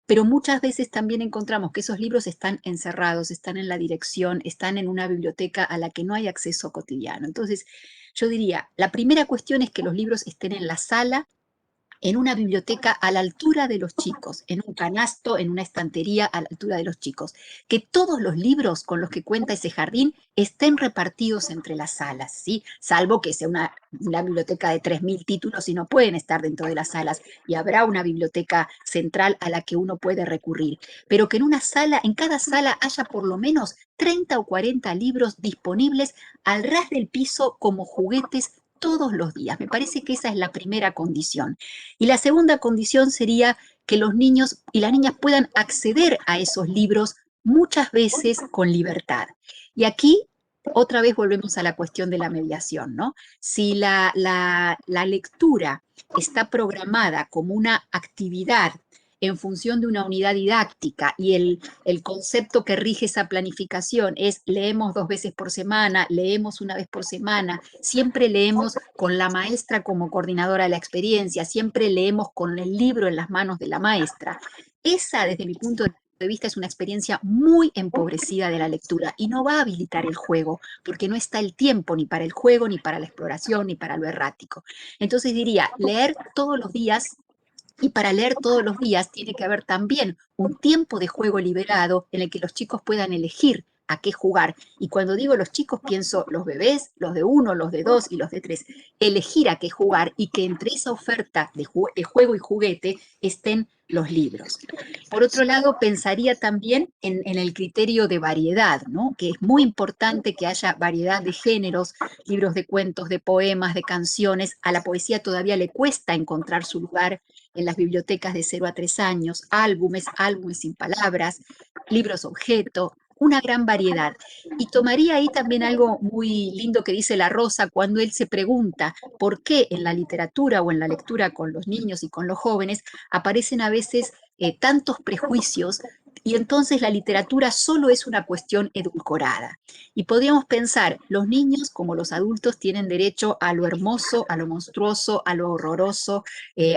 pero muchas veces también encontramos que esos libros están encerrados, están en la dirección, están en una biblioteca a la que no hay acceso cotidiano. Entonces, yo diría, la primera cuestión es que los libros estén en la sala, en una biblioteca a la altura de los chicos, en un canasto, en una estantería a la altura de los chicos. Que todos los libros con los que cuenta ese jardín estén repartidos entre las salas, ¿sí? Salvo que sea una biblioteca de 3.000 títulos y no pueden estar dentro de las salas, y habrá una biblioteca central a la que uno puede recurrir. Pero que en una sala, en cada sala haya por lo menos 30 o 40 libros disponibles al ras del piso como juguetes todos los días. Me parece que esa es la primera condición. Y la segunda condición sería que los niños y las niñas puedan acceder a esos libros muchas veces con libertad. Y aquí otra vez volvemos a la cuestión de la mediación, ¿no? Si la lectura está programada como una actividad en función de una unidad didáctica y el concepto que rige esa planificación es leemos 2 veces por semana, leemos 1 vez por semana, siempre leemos con la maestra como coordinadora de la experiencia, siempre leemos con el libro en las manos de la maestra. Esa, desde mi punto de vista, es una experiencia muy empobrecida de la lectura y no va a habilitar el juego, porque no está el tiempo ni para el juego, ni para la exploración, ni para lo errático. Entonces diría, leer todos los días. Y para leer todos los días tiene que haber también un tiempo de juego liberado en el que los chicos puedan elegir a qué jugar. Y cuando digo los chicos, pienso los bebés, los de 1, los de 2 y los de 3. Elegir a qué jugar y que entre esa oferta de juego y juguete estén los libros. Por otro lado, pensaría también en el criterio de variedad, ¿no? Que es muy importante que haya variedad de géneros, libros de cuentos, de poemas, de canciones. A la poesía todavía le cuesta encontrar su lugar en las bibliotecas de 0 a 3 años, álbumes sin palabras, libros objeto, una gran variedad. Y tomaría ahí también algo muy lindo que dice La Rosa cuando él se pregunta por qué en la literatura o en la lectura con los niños y con los jóvenes aparecen a veces tantos prejuicios y entonces la literatura solo es una cuestión edulcorada. Y podríamos pensar, los niños como los adultos tienen derecho a lo hermoso, a lo monstruoso, a lo horroroso,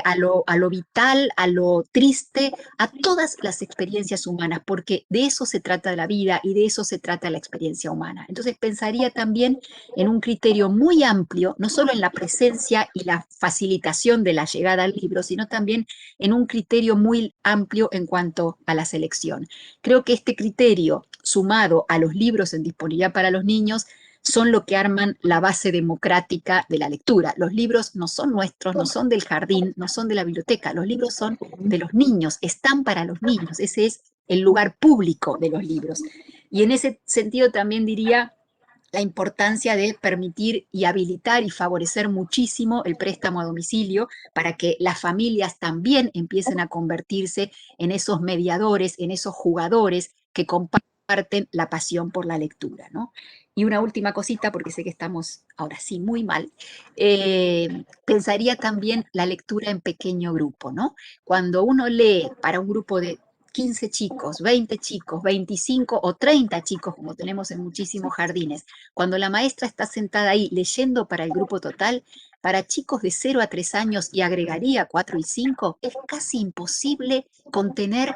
a lo vital, a lo triste, a todas las experiencias humanas, porque de eso se trata la vida y de eso se trata la experiencia humana. Entonces pensaría también en un criterio muy amplio, no solo en la presencia y la facilitación de la llegada al libro, sino también en un criterio muy amplio en cuanto a la selección. Creo que este criterio, sumado a los libros en disponibilidad para los niños, son lo que arman la base democrática de la lectura. Los libros no son nuestros, no son del jardín, no son de la biblioteca, los libros son de los niños, están para los niños, ese es el lugar público de los libros. Y en ese sentido también diría la importancia de permitir y habilitar y favorecer muchísimo el préstamo a domicilio para que las familias también empiecen a convertirse en esos mediadores, en esos jugadores que comparten la pasión por la lectura, ¿no? Y una última cosita, porque sé que estamos ahora sí muy mal, pensaría también la lectura en pequeño grupo, ¿no? Cuando uno lee para un grupo de 15 chicos, 20 chicos, 25 o 30 chicos, como tenemos en muchísimos jardines, cuando la maestra está sentada ahí leyendo para el grupo total, para chicos de 0 a 3 años y agregaría 4 y 5, es casi imposible contener,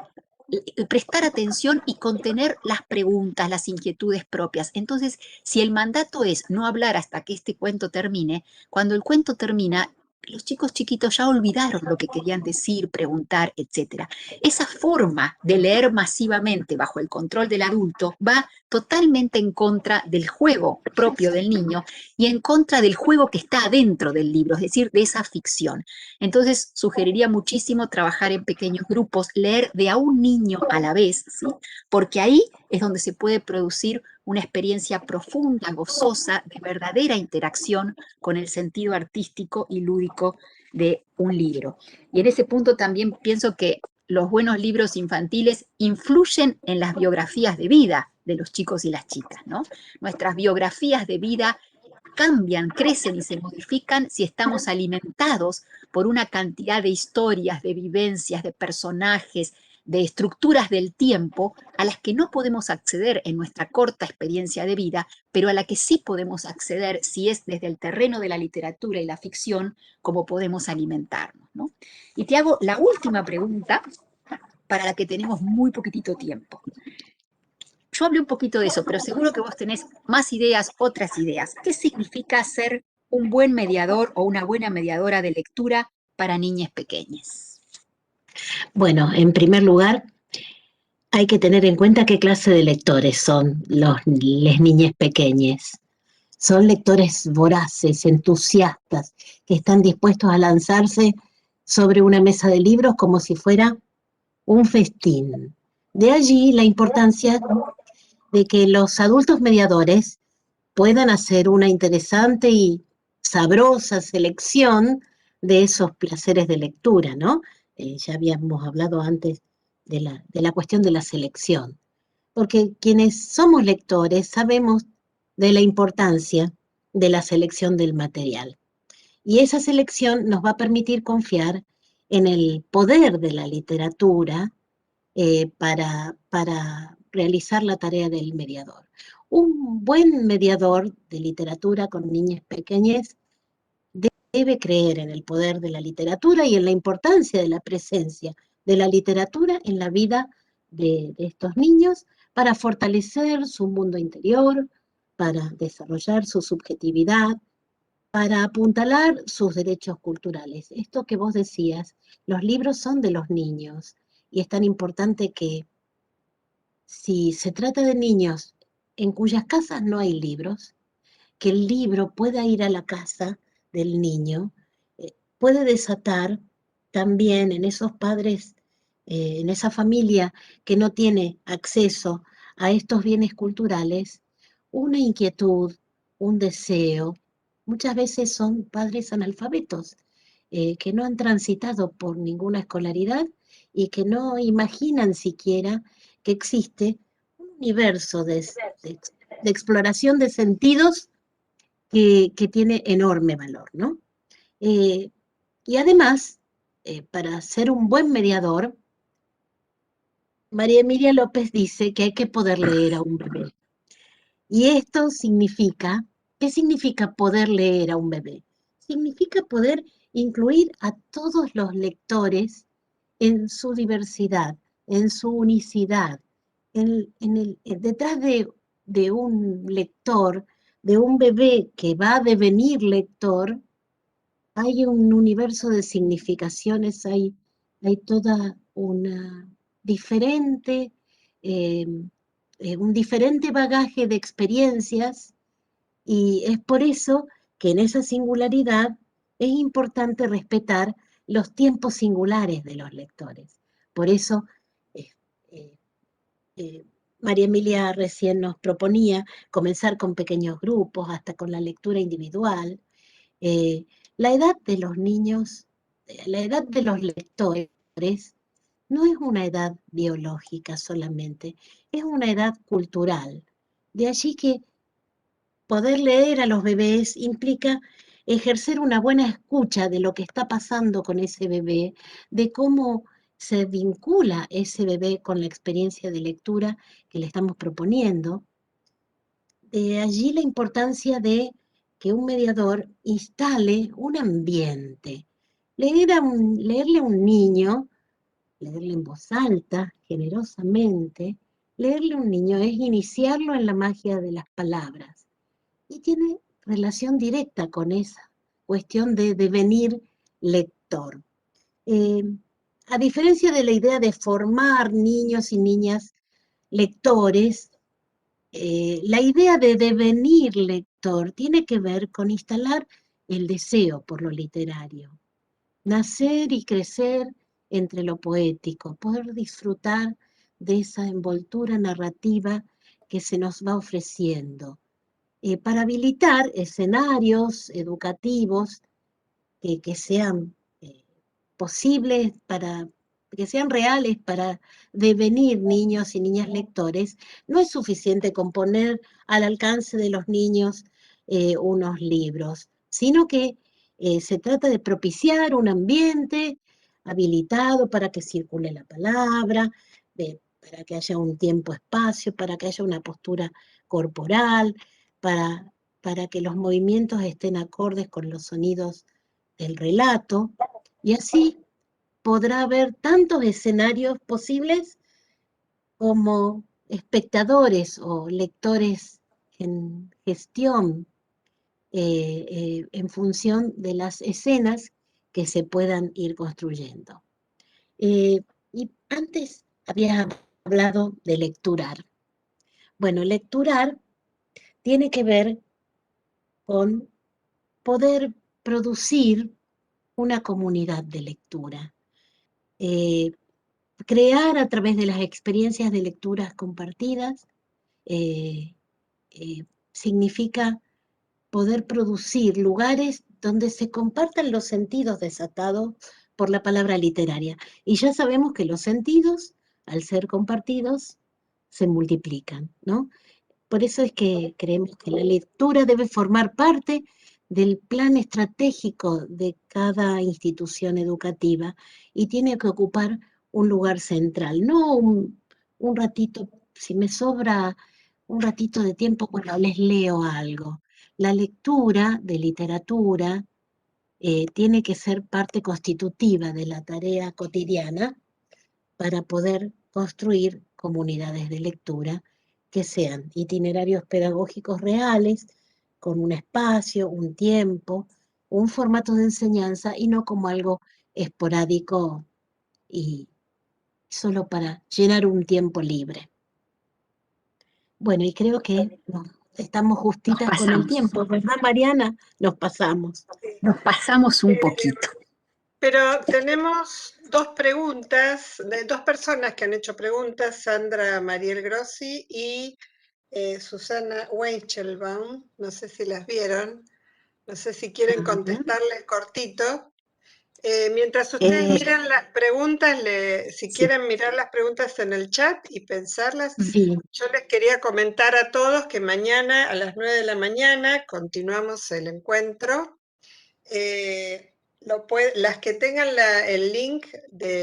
prestar atención y contener las preguntas, las inquietudes propias. Entonces, si el mandato es no hablar hasta que este cuento termine, cuando el cuento termina, los chicos chiquitos ya olvidaron lo que querían decir, preguntar, etc. Esa forma de leer masivamente bajo el control del adulto va totalmente en contra del juego propio del niño y en contra del juego que está adentro del libro, es decir, de esa ficción. Entonces, sugeriría muchísimo trabajar en pequeños grupos, leer de a un niño a la vez, ¿sí? Porque ahí es donde se puede producir una experiencia profunda, gozosa, de verdadera interacción con el sentido artístico y lúdico de un libro. Y en ese punto también pienso que los buenos libros infantiles influyen en las biografías de vida de los chicos y las chicas, ¿no? Nuestras biografías de vida cambian, crecen y se modifican si estamos alimentados por una cantidad de historias, de vivencias, de personajes, de estructuras del tiempo a las que no podemos acceder en nuestra corta experiencia de vida, pero a la que sí podemos acceder si es desde el terreno de la literatura y la ficción como podemos alimentarnos, ¿no? Y te hago la última pregunta para la que tenemos muy poquitito tiempo. Yo hablé un poquito de eso, pero seguro que vos tenés más ideas, otras ideas. ¿Qué significa ser un buen mediador o una buena mediadora de lectura para niñas pequeñas? Bueno, en primer lugar, hay que tener en cuenta qué clase de lectores son las niñas pequeñas. Son lectores voraces, entusiastas, que están dispuestos a lanzarse sobre una mesa de libros como si fuera un festín. De allí la importancia de que los adultos mediadores puedan hacer una interesante y sabrosa selección de esos placeres de lectura, ¿no? Ya habíamos hablado antes de la cuestión de la selección, porque quienes somos lectores sabemos de la importancia de la selección del material. Y esa selección nos va a permitir confiar en el poder de la literatura para realizar la tarea del mediador. Un buen mediador de literatura con niñas pequeñas debe creer en el poder de la literatura y en la importancia de la presencia de la literatura en la vida de estos niños para fortalecer su mundo interior, para desarrollar su subjetividad, para apuntalar sus derechos culturales. Esto que vos decías, los libros son de los niños y es tan importante que si se trata de niños en cuyas casas no hay libros, que el libro pueda ir a la casa del niño, puede desatar también en esos padres, en esa familia que no tiene acceso a estos bienes culturales, una inquietud, un deseo. Muchas veces son padres analfabetos que no han transitado por ninguna escolaridad y que no imaginan siquiera que existe un universo de exploración de sentidos que tiene enorme valor, ¿no? Eh, y además, para ser un buen mediador, María Emilia López dice que hay que poder leer a un bebé. Y esto significa, ¿qué significa poder leer a un bebé? Significa poder incluir a todos los lectores en su diversidad, en su unicidad. Detrás de un lector, de un bebé que va a devenir lector, hay un universo de significaciones, hay toda una diferente, eh, un diferente bagaje de experiencias, y es por eso que en esa singularidad es importante respetar los tiempos singulares de los lectores. Por eso, eh, eh, eh, María Emilia recién nos proponía comenzar con pequeños grupos, hasta con la lectura individual. Eh, la edad de los niños, la edad de los lectores, no es una edad biológica solamente, es una edad cultural. De allí que poder leer a los bebés implica ejercer una buena escucha de lo que está pasando con ese bebé, de cómo se vincula ese bebé con la experiencia de lectura que le estamos proponiendo. De allí la importancia de que un mediador instale un ambiente. Leerle a un niño, leerle en voz alta, generosamente, leerle a un niño es iniciarlo en la magia de las palabras y tiene relación directa con esa cuestión de devenir lector. Eh, a diferencia de la idea de formar niños y niñas lectores, la idea de devenir lector tiene que ver con instalar el deseo por lo literario, nacer y crecer entre lo poético, poder disfrutar de esa envoltura narrativa que se nos va ofreciendo, para habilitar escenarios educativos que sean posibles, que sean reales para devenir niños y niñas lectores. No es suficiente con poner al alcance de los niños unos libros, sino que se trata de propiciar un ambiente habilitado para que circule la palabra, para que haya un tiempo-espacio, para que haya una postura corporal, para, para que los movimientos estén acordes con los sonidos del relato, y así podrá haber tantos escenarios posibles como espectadores o lectores en gestión, en función de las escenas que se puedan ir construyendo. Y antes había hablado de lecturar. Bueno, lecturar tiene que ver con poder producir una comunidad de lectura. Eh, Crear a través de las experiencias de lecturas compartidas eh, eh, significa poder producir lugares donde se compartan los sentidos desatados por la palabra literaria. Y ya sabemos que los sentidos, al ser compartidos, se multiplican, ¿no? Por eso es que creemos que la lectura debe formar parte del plan estratégico de cada institución educativa y tiene que ocupar un lugar central, no un ratito, si me sobra un ratito de tiempo, bueno, les leo algo. La lectura de literatura tiene que ser parte constitutiva de la tarea cotidiana para poder construir comunidades de lectura que sean itinerarios pedagógicos reales, con un espacio, un tiempo, un formato de enseñanza y no como algo esporádico y solo para llenar un tiempo libre. Bueno, y creo que estamos justitas con el tiempo, ¿verdad, Mariana? Nos pasamos. Nos pasamos un poquito. Pero tenemos dos preguntas, de dos personas que han hecho preguntas, Sandra Mariel Grossi y Susana Weichelbaum, no sé si las vieron, no sé si quieren contestarles cortito. Mientras ustedes miran las preguntas, si Sí. quieren mirar las preguntas en el chat y pensarlas, Sí. yo les quería comentar a todos que mañana a las 9 de la mañana continuamos el encuentro. Las que tengan el link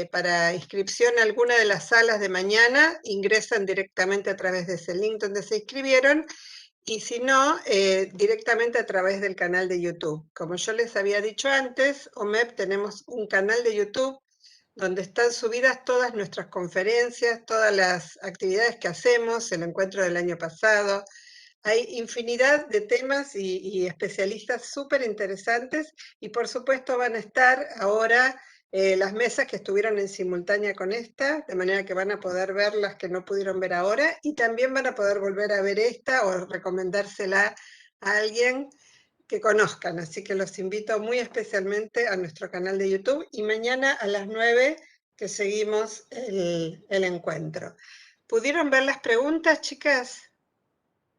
para inscripción a alguna de las salas de mañana, ingresan directamente a través de ese link donde se inscribieron, y si no, directamente a través del canal de YouTube. Como yo les había dicho antes, OMEP tenemos un canal de YouTube donde están subidas todas nuestras conferencias, todas las actividades que hacemos, el encuentro del año pasado. Hay infinidad de temas y especialistas súper interesantes, y por supuesto van a estar ahora las mesas que estuvieron en simultánea con esta, de manera que van a poder ver las que no pudieron ver ahora, y también van a poder volver a ver esta o recomendársela a alguien que conozcan. Así que los invito muy especialmente a nuestro canal de YouTube, y mañana a las 9 que seguimos el encuentro. ¿Pudieron ver las preguntas, chicas?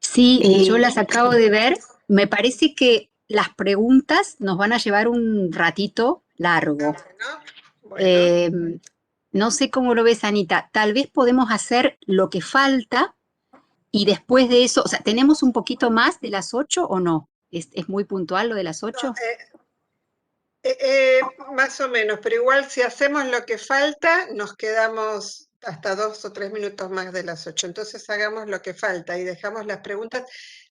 Sí, yo las acabo de ver. Me parece que las preguntas nos van a llevar un ratito largo. Bueno. No sé cómo lo ves, Anita. Tal vez podemos hacer lo que falta y después de eso, o sea, ¿tenemos un poquito más de las 8 o no? ¿Es muy puntual lo de las 8? Más o menos, pero igual si hacemos lo que falta, nos quedamos hasta 2 o 3 minutos más de las 8. Entonces hagamos lo que falta y dejamos las preguntas.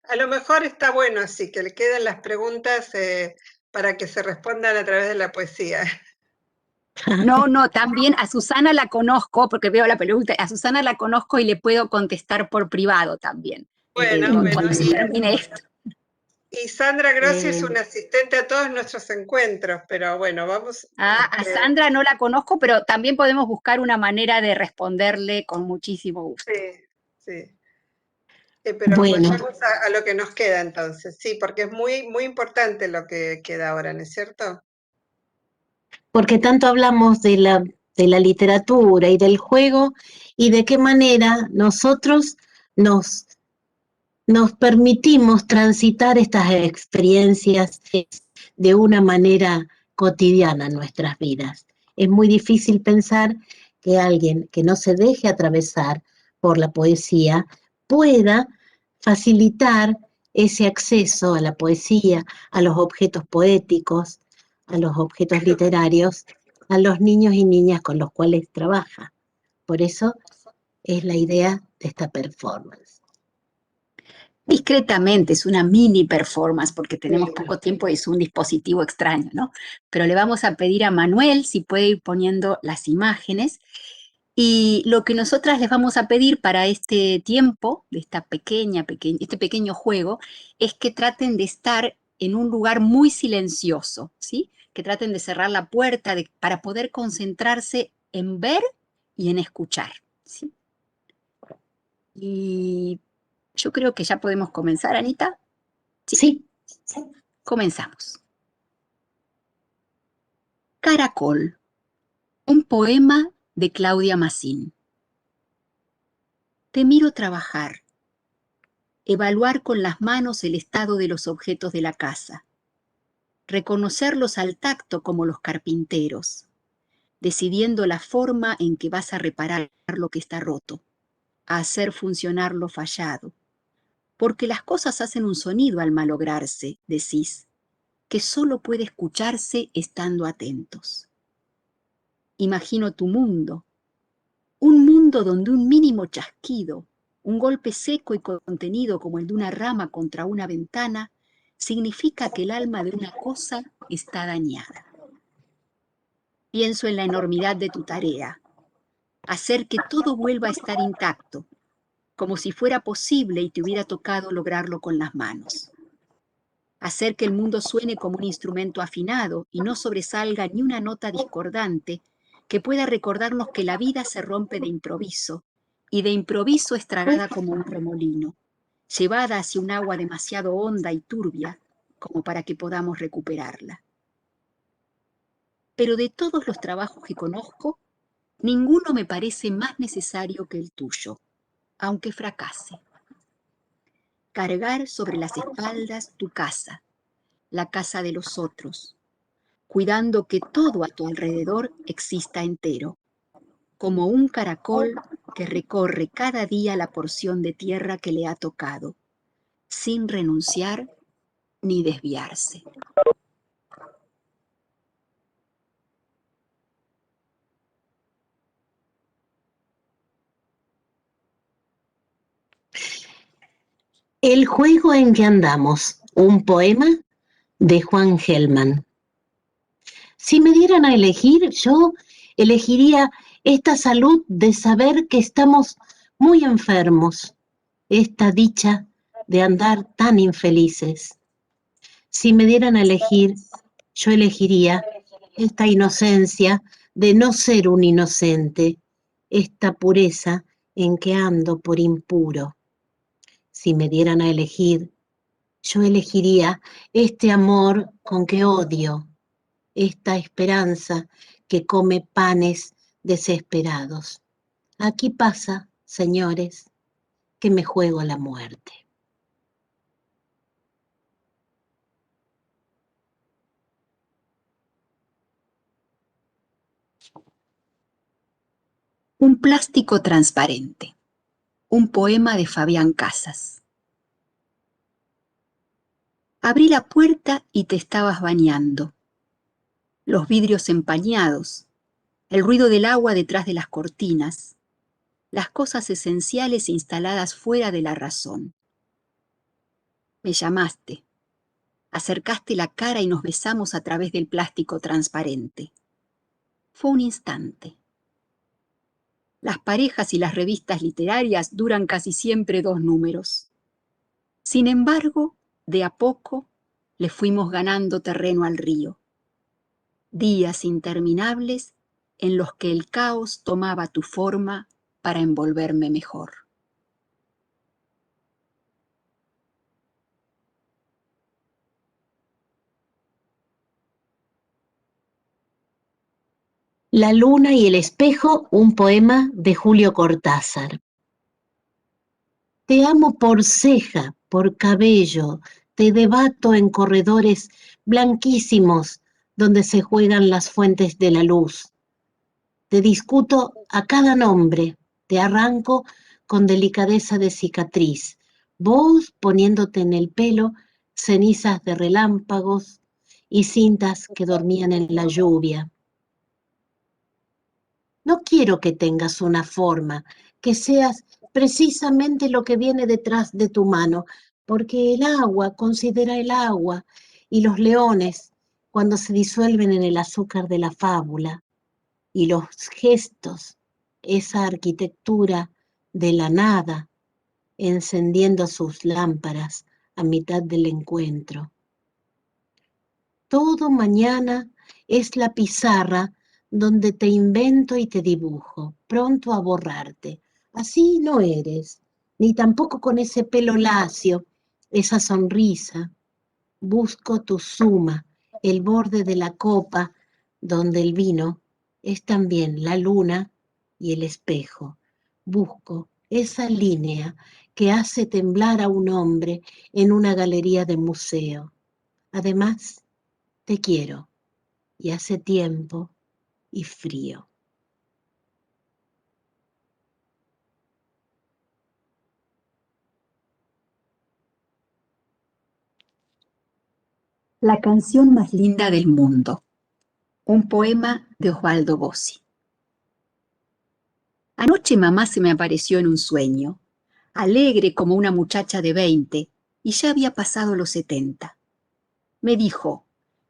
A lo mejor está bueno así, que le queden las preguntas para que se respondan a través de la poesía. No, no, también a Susana la conozco, porque veo la pregunta, a Susana la conozco y le puedo contestar por privado también. Bueno, Cuando se termine esto. Y Sandra Grossi es una asistente a todos nuestros encuentros, pero bueno, vamos. A Sandra no la conozco, pero también podemos buscar una manera de responderle con muchísimo gusto. Sí, sí. Pero Bueno, vayamos a lo que nos queda entonces, sí, porque es muy, muy importante lo que queda ahora, ¿no es cierto? porque tanto hablamos de la literatura y del juego y de qué manera nosotros nos, nos permitimos transitar estas experiencias de una manera cotidiana en nuestras vidas. Es muy difícil pensar que alguien que no se deje atravesar por la poesía pueda facilitar ese acceso a la poesía, a los objetos poéticos, a los objetos literarios, a los niños y niñas con los cuales trabaja. Por eso es la idea de esta performance. Discretamente, es una mini performance porque tenemos poco tiempo y es un dispositivo extraño, ¿no? Pero le vamos a pedir a Manuel si puede ir poniendo las imágenes. Y lo que nosotras les vamos a pedir para este tiempo, de esta este pequeño juego, es que traten de estar en un lugar muy silencioso, ¿sí? Que traten de cerrar la puerta para poder concentrarse en ver y en escuchar, ¿sí? Y yo creo que ya podemos comenzar, Anita. Sí. Comenzamos. Caracol, un poema de Claudia Massín. Te miro trabajar, evaluar con las manos el estado de los objetos de la casa, reconocerlos al tacto como los carpinteros, decidiendo la forma en que vas a reparar lo que está roto, a hacer funcionar lo fallado, porque las cosas hacen un sonido al malograrse, decís, que solo puede escucharse estando atentos. Imagino tu mundo, un mundo donde un mínimo chasquido, un golpe seco y contenido como el de una rama contra una ventana, significa que el alma de una cosa está dañada. Pienso en la enormidad de tu tarea, hacer que todo vuelva a estar intacto, como si fuera posible y te hubiera tocado lograrlo con las manos. Hacer que el mundo suene como un instrumento afinado y no sobresalga ni una nota discordante que pueda recordarnos que la vida se rompe de improviso y de improviso es tragada como un remolino, llevada hacia un agua demasiado honda y turbia como para que podamos recuperarla. Pero de todos los trabajos que conozco, ninguno me parece más necesario que el tuyo, aunque fracase. Cargar sobre las espaldas tu casa, la casa de los otros, cuidando que todo a tu alrededor exista entero, como un caracol que recorre cada día la porción de tierra que le ha tocado, sin renunciar ni desviarse. El juego en que andamos, un poema de Juan Gelman. Si me dieran a elegir, yo elegiría esta salud de saber que estamos muy enfermos, esta dicha de andar tan infelices. Si me dieran a elegir, yo elegiría esta inocencia de no ser un inocente, esta pureza en que ando por impuro. Si me dieran a elegir, yo elegiría este amor con que odio, esta esperanza que come panes desesperados. Aquí pasa, señores, que me juego la muerte. Un plástico transparente. Un poema de Fabián Casas. Abrí la puerta y te estabas bañando. Los vidrios empañados, el ruido del agua detrás de las cortinas, las cosas esenciales instaladas fuera de la razón. Me llamaste, acercaste la cara y nos besamos a través del plástico transparente. Fue un instante. Las parejas y las revistas literarias duran casi siempre 2 números. Sin embargo, de a poco le fuimos ganando terreno al río. Días interminables en los que el caos tomaba tu forma para envolverme mejor. La luna y el espejo, un poema de Julio Cortázar. Te amo por ceja, por cabello, te debato en corredores blanquísimos donde se juegan las fuentes de la luz. Te discuto a cada nombre, te arranco con delicadeza de cicatriz, vos poniéndote en el pelo cenizas de relámpagos y cintas que dormían en la lluvia. No quiero que tengas una forma, que seas precisamente lo que viene detrás de tu mano, porque el agua considera el agua y los leones cuando se disuelven en el azúcar de la fábula y los gestos, esa arquitectura de la nada encendiendo sus lámparas a mitad del encuentro. Todo mañana es la pizarra donde te invento y te dibujo, pronto a borrarte. Así no eres, ni tampoco con ese pelo lacio, esa sonrisa. Busco tu suma, el borde de la copa, donde el vino es también la luna y el espejo. Busco esa línea que hace temblar a un hombre en una galería de museo. Además, te quiero, y hace tiempo y frío. La canción más linda del mundo. Un poema de Osvaldo Bossi. Anoche mamá se me apareció en un sueño, alegre como una muchacha de 20, y ya había pasado los 70. Me dijo,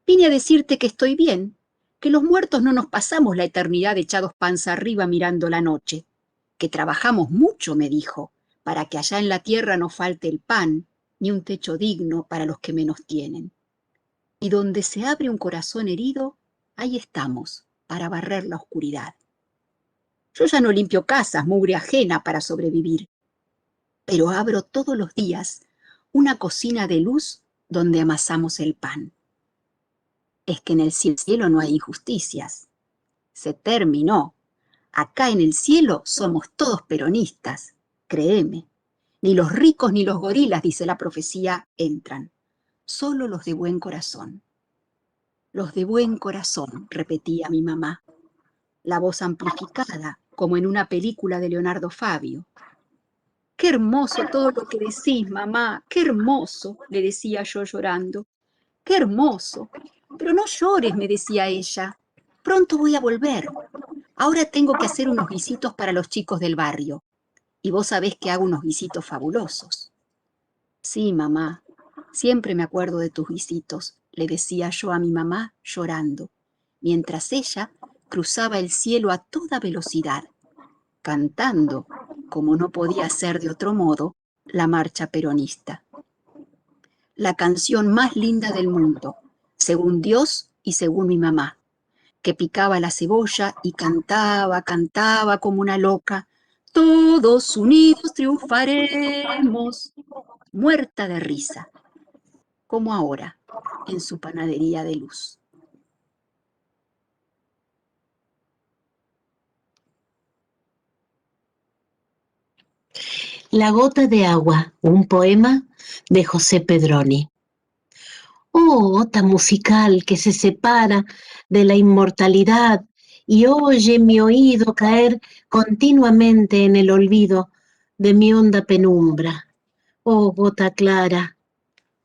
vine a decirte que estoy bien, que los muertos no nos pasamos la eternidad echados panza arriba mirando la noche, que trabajamos mucho, me dijo, para que allá en la tierra no falte el pan, ni un techo digno para los que menos tienen. Y donde se abre un corazón herido, ahí estamos, para barrer la oscuridad. Yo ya no limpio casas, mugre ajena para sobrevivir, pero abro todos los días una cocina de luz donde amasamos el pan. Es que en el cielo no hay injusticias. Se terminó. Acá en el cielo somos todos peronistas, créeme. Ni los ricos ni los gorilas, dice la profecía, entran. Solo los de buen corazón. Los de buen corazón, repetía mi mamá. La voz amplificada, como en una película de Leonardo Fabio. Qué hermoso todo lo que decís, mamá, qué hermoso, le decía yo llorando. Qué hermoso. Pero no llores, me decía ella. Pronto voy a volver. Ahora tengo que hacer unos guisitos para los chicos del barrio. Y vos sabés que hago unos guisitos fabulosos. Sí, mamá, siempre me acuerdo de tus visitos, le decía yo a mi mamá llorando, mientras ella cruzaba el cielo a toda velocidad, cantando, como no podía ser de otro modo, la marcha peronista. La canción más linda del mundo, según Dios y según mi mamá, que picaba la cebolla y cantaba, cantaba como una loca. Todos unidos triunfaremos, muerta de risa, como ahora, en su panadería de luz. La gota de agua, un poema de José Pedroni. Oh, gota musical que se separa de la inmortalidad y oye mi oído caer continuamente en el olvido de mi honda penumbra. Oh, gota clara,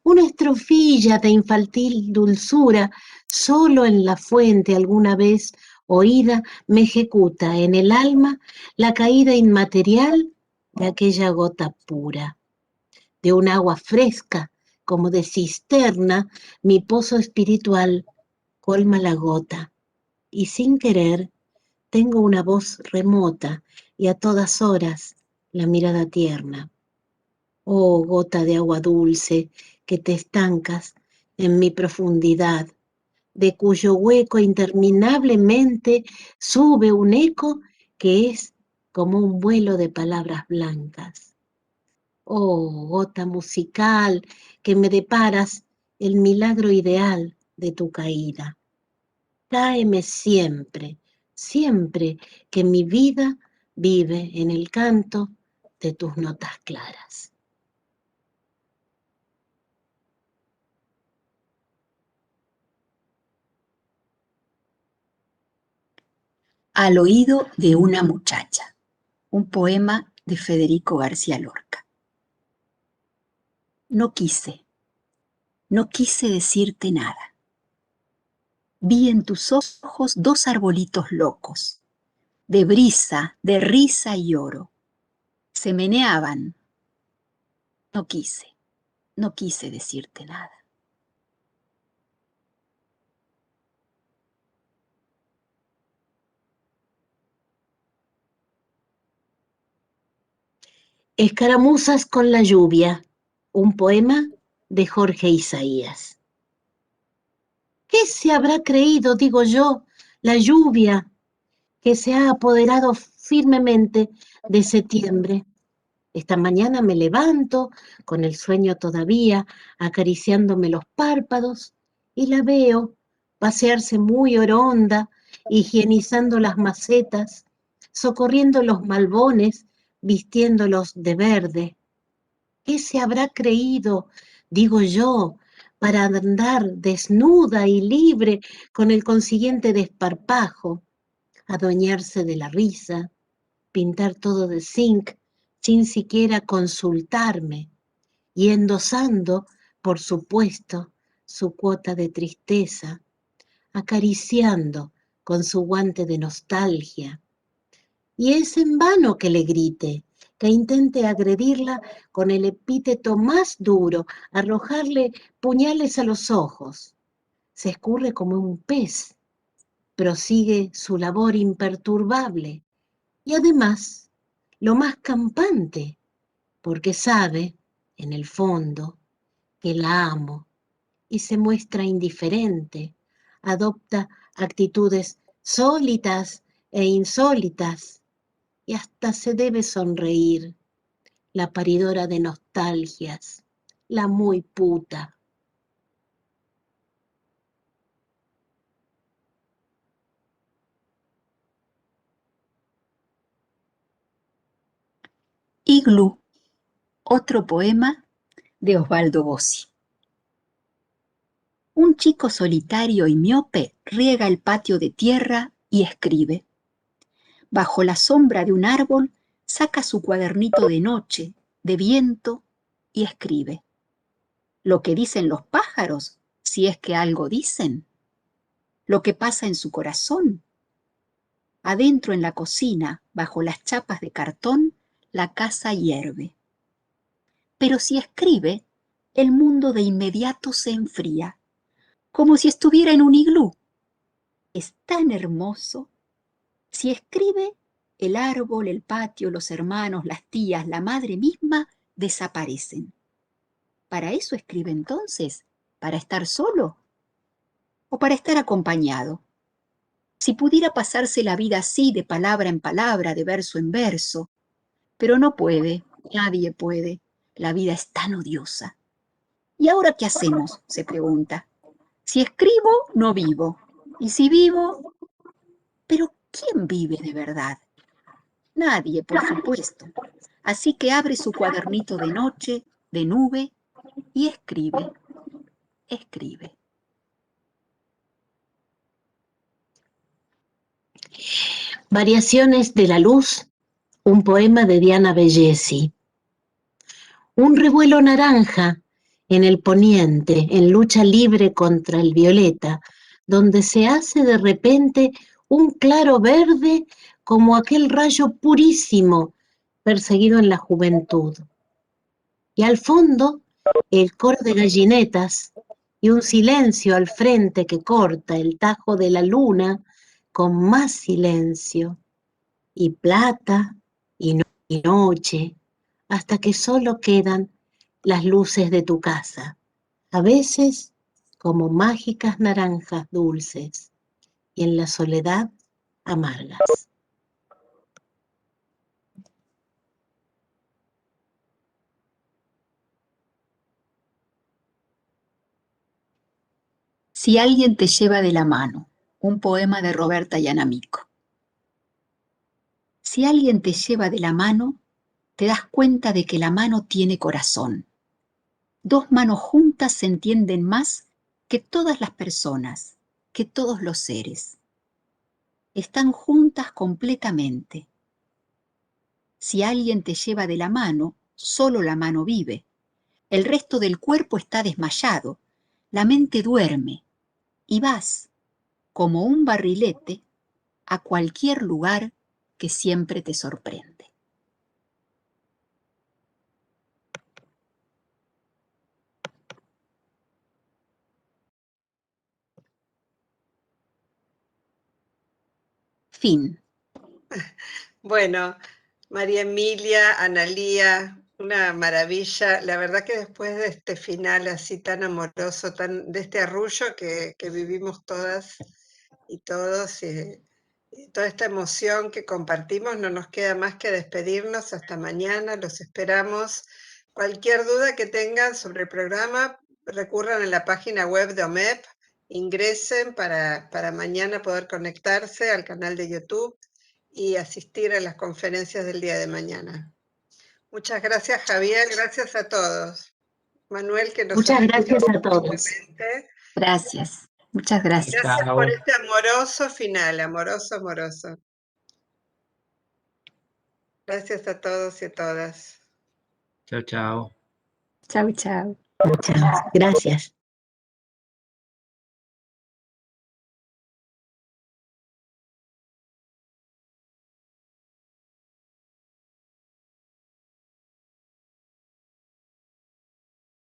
una estrofilla de infantil dulzura, solo en la fuente alguna vez oída me ejecuta en el alma la caída inmaterial de aquella gota pura, de un agua fresca como de cisterna, mi pozo espiritual colma la gota y sin querer tengo una voz remota y a todas horas la mirada tierna. Oh, gota de agua dulce que te estancas en mi profundidad, de cuyo hueco interminablemente sube un eco que es como un vuelo de palabras blancas. Oh, gota musical que me deparas el milagro ideal de tu caída. Cáeme siempre, siempre que mi vida vive en el canto de tus notas claras. Al oído de una muchacha, un poema de Federico García Lorca. No quise decirte nada. Vi en tus ojos dos arbolitos locos, de brisa, de risa y oro. Se meneaban. No quise decirte nada. Escaramuzas con la lluvia, un poema de Jorge Isaías. ¿Qué se habrá creído, digo yo, la lluvia que se ha apoderado firmemente de septiembre? Esta mañana me levanto con el sueño todavía, acariciándome los párpados, y la veo pasearse muy oronda, higienizando las macetas, socorriendo los malbones, vistiéndolos de verde. ¿Qué se habrá creído, digo yo, para andar desnuda y libre con el consiguiente desparpajo, adueñarse de la risa, pintar todo de zinc sin siquiera consultarme y endosando, por supuesto, su cuota de tristeza, acariciando con su guante de nostalgia? Y es en vano que le grite, que intente agredirla con el epíteto más duro, arrojarle puñales a los ojos. Se escurre como un pez, prosigue su labor imperturbable y además, lo más campante, porque sabe, en el fondo, que la amo y se muestra indiferente, adopta actitudes sólitas e insólitas y hasta se debe sonreír, la paridora de nostalgias, la muy puta. Iglú, otro poema de Osvaldo Bossi. Un chico solitario y miope riega el patio de tierra y escribe. Bajo la sombra de un árbol saca su cuadernito de noche, de viento, y escribe. Lo que dicen los pájaros, si es que algo dicen. Lo que pasa en su corazón. Adentro en la cocina, bajo las chapas de cartón, la casa hierve. Pero si escribe, el mundo de inmediato se enfría, como si estuviera en un iglú. Es tan hermoso. Si escribe, el árbol, el patio, los hermanos, las tías, la madre misma desaparecen. ¿Para eso escribe entonces? ¿Para estar solo? ¿O para estar acompañado? Si pudiera pasarse la vida así, de palabra en palabra, de verso en verso, pero no puede, nadie puede. La vida es tan odiosa. ¿Y ahora qué hacemos?, se pregunta. Si escribo, no vivo. Y si vivo, ¿pero quién vive de verdad? Nadie, por supuesto. Así que abre su cuadernito de noche, de nube, y escribe, escribe. Variaciones de la luz, un poema de Diana Bellesi. Un revuelo naranja en el poniente, en lucha libre contra el violeta, donde se hace de repente un claro verde como aquel rayo purísimo perseguido en la juventud. Y al fondo, el coro de gallinetas y un silencio al frente que corta el tajo de la luna con más silencio, y plata y noche, hasta que solo quedan las luces de tu casa, a veces como mágicas naranjas dulces y en la soledad amargas. Si alguien te lleva de la mano, un poema de Roberta Yanamico. Si alguien te lleva de la mano, te das cuenta de que la mano tiene corazón. Dos manos juntas se entienden más que todas las personas, que todos los seres. Están juntas completamente. Si alguien te lleva de la mano, solo la mano vive. El resto del cuerpo está desmayado, la mente duerme y vas, como un barrilete, a cualquier lugar que siempre te sorprende. Fin. Bueno, María Emilia, Analía, una maravilla. La verdad que después de este final así tan amoroso, de este arrullo que vivimos todas y todos, y toda esta emoción que compartimos, no nos queda más que despedirnos. Hasta mañana, los esperamos. Cualquier duda que tengan sobre el programa, recurran a la página web de OMEP, ingresen para mañana poder conectarse al canal de YouTube y asistir a las conferencias del día de mañana. Muchas gracias, Javier, gracias a todos. Manuel, que nos Muchas ayudó gracias a todos. Gracias. Muchas gracias. Gracias por este amoroso final, amoroso, amoroso. Gracias a todos y a todas. Chao, chao. Chau, chau. Muchas gracias.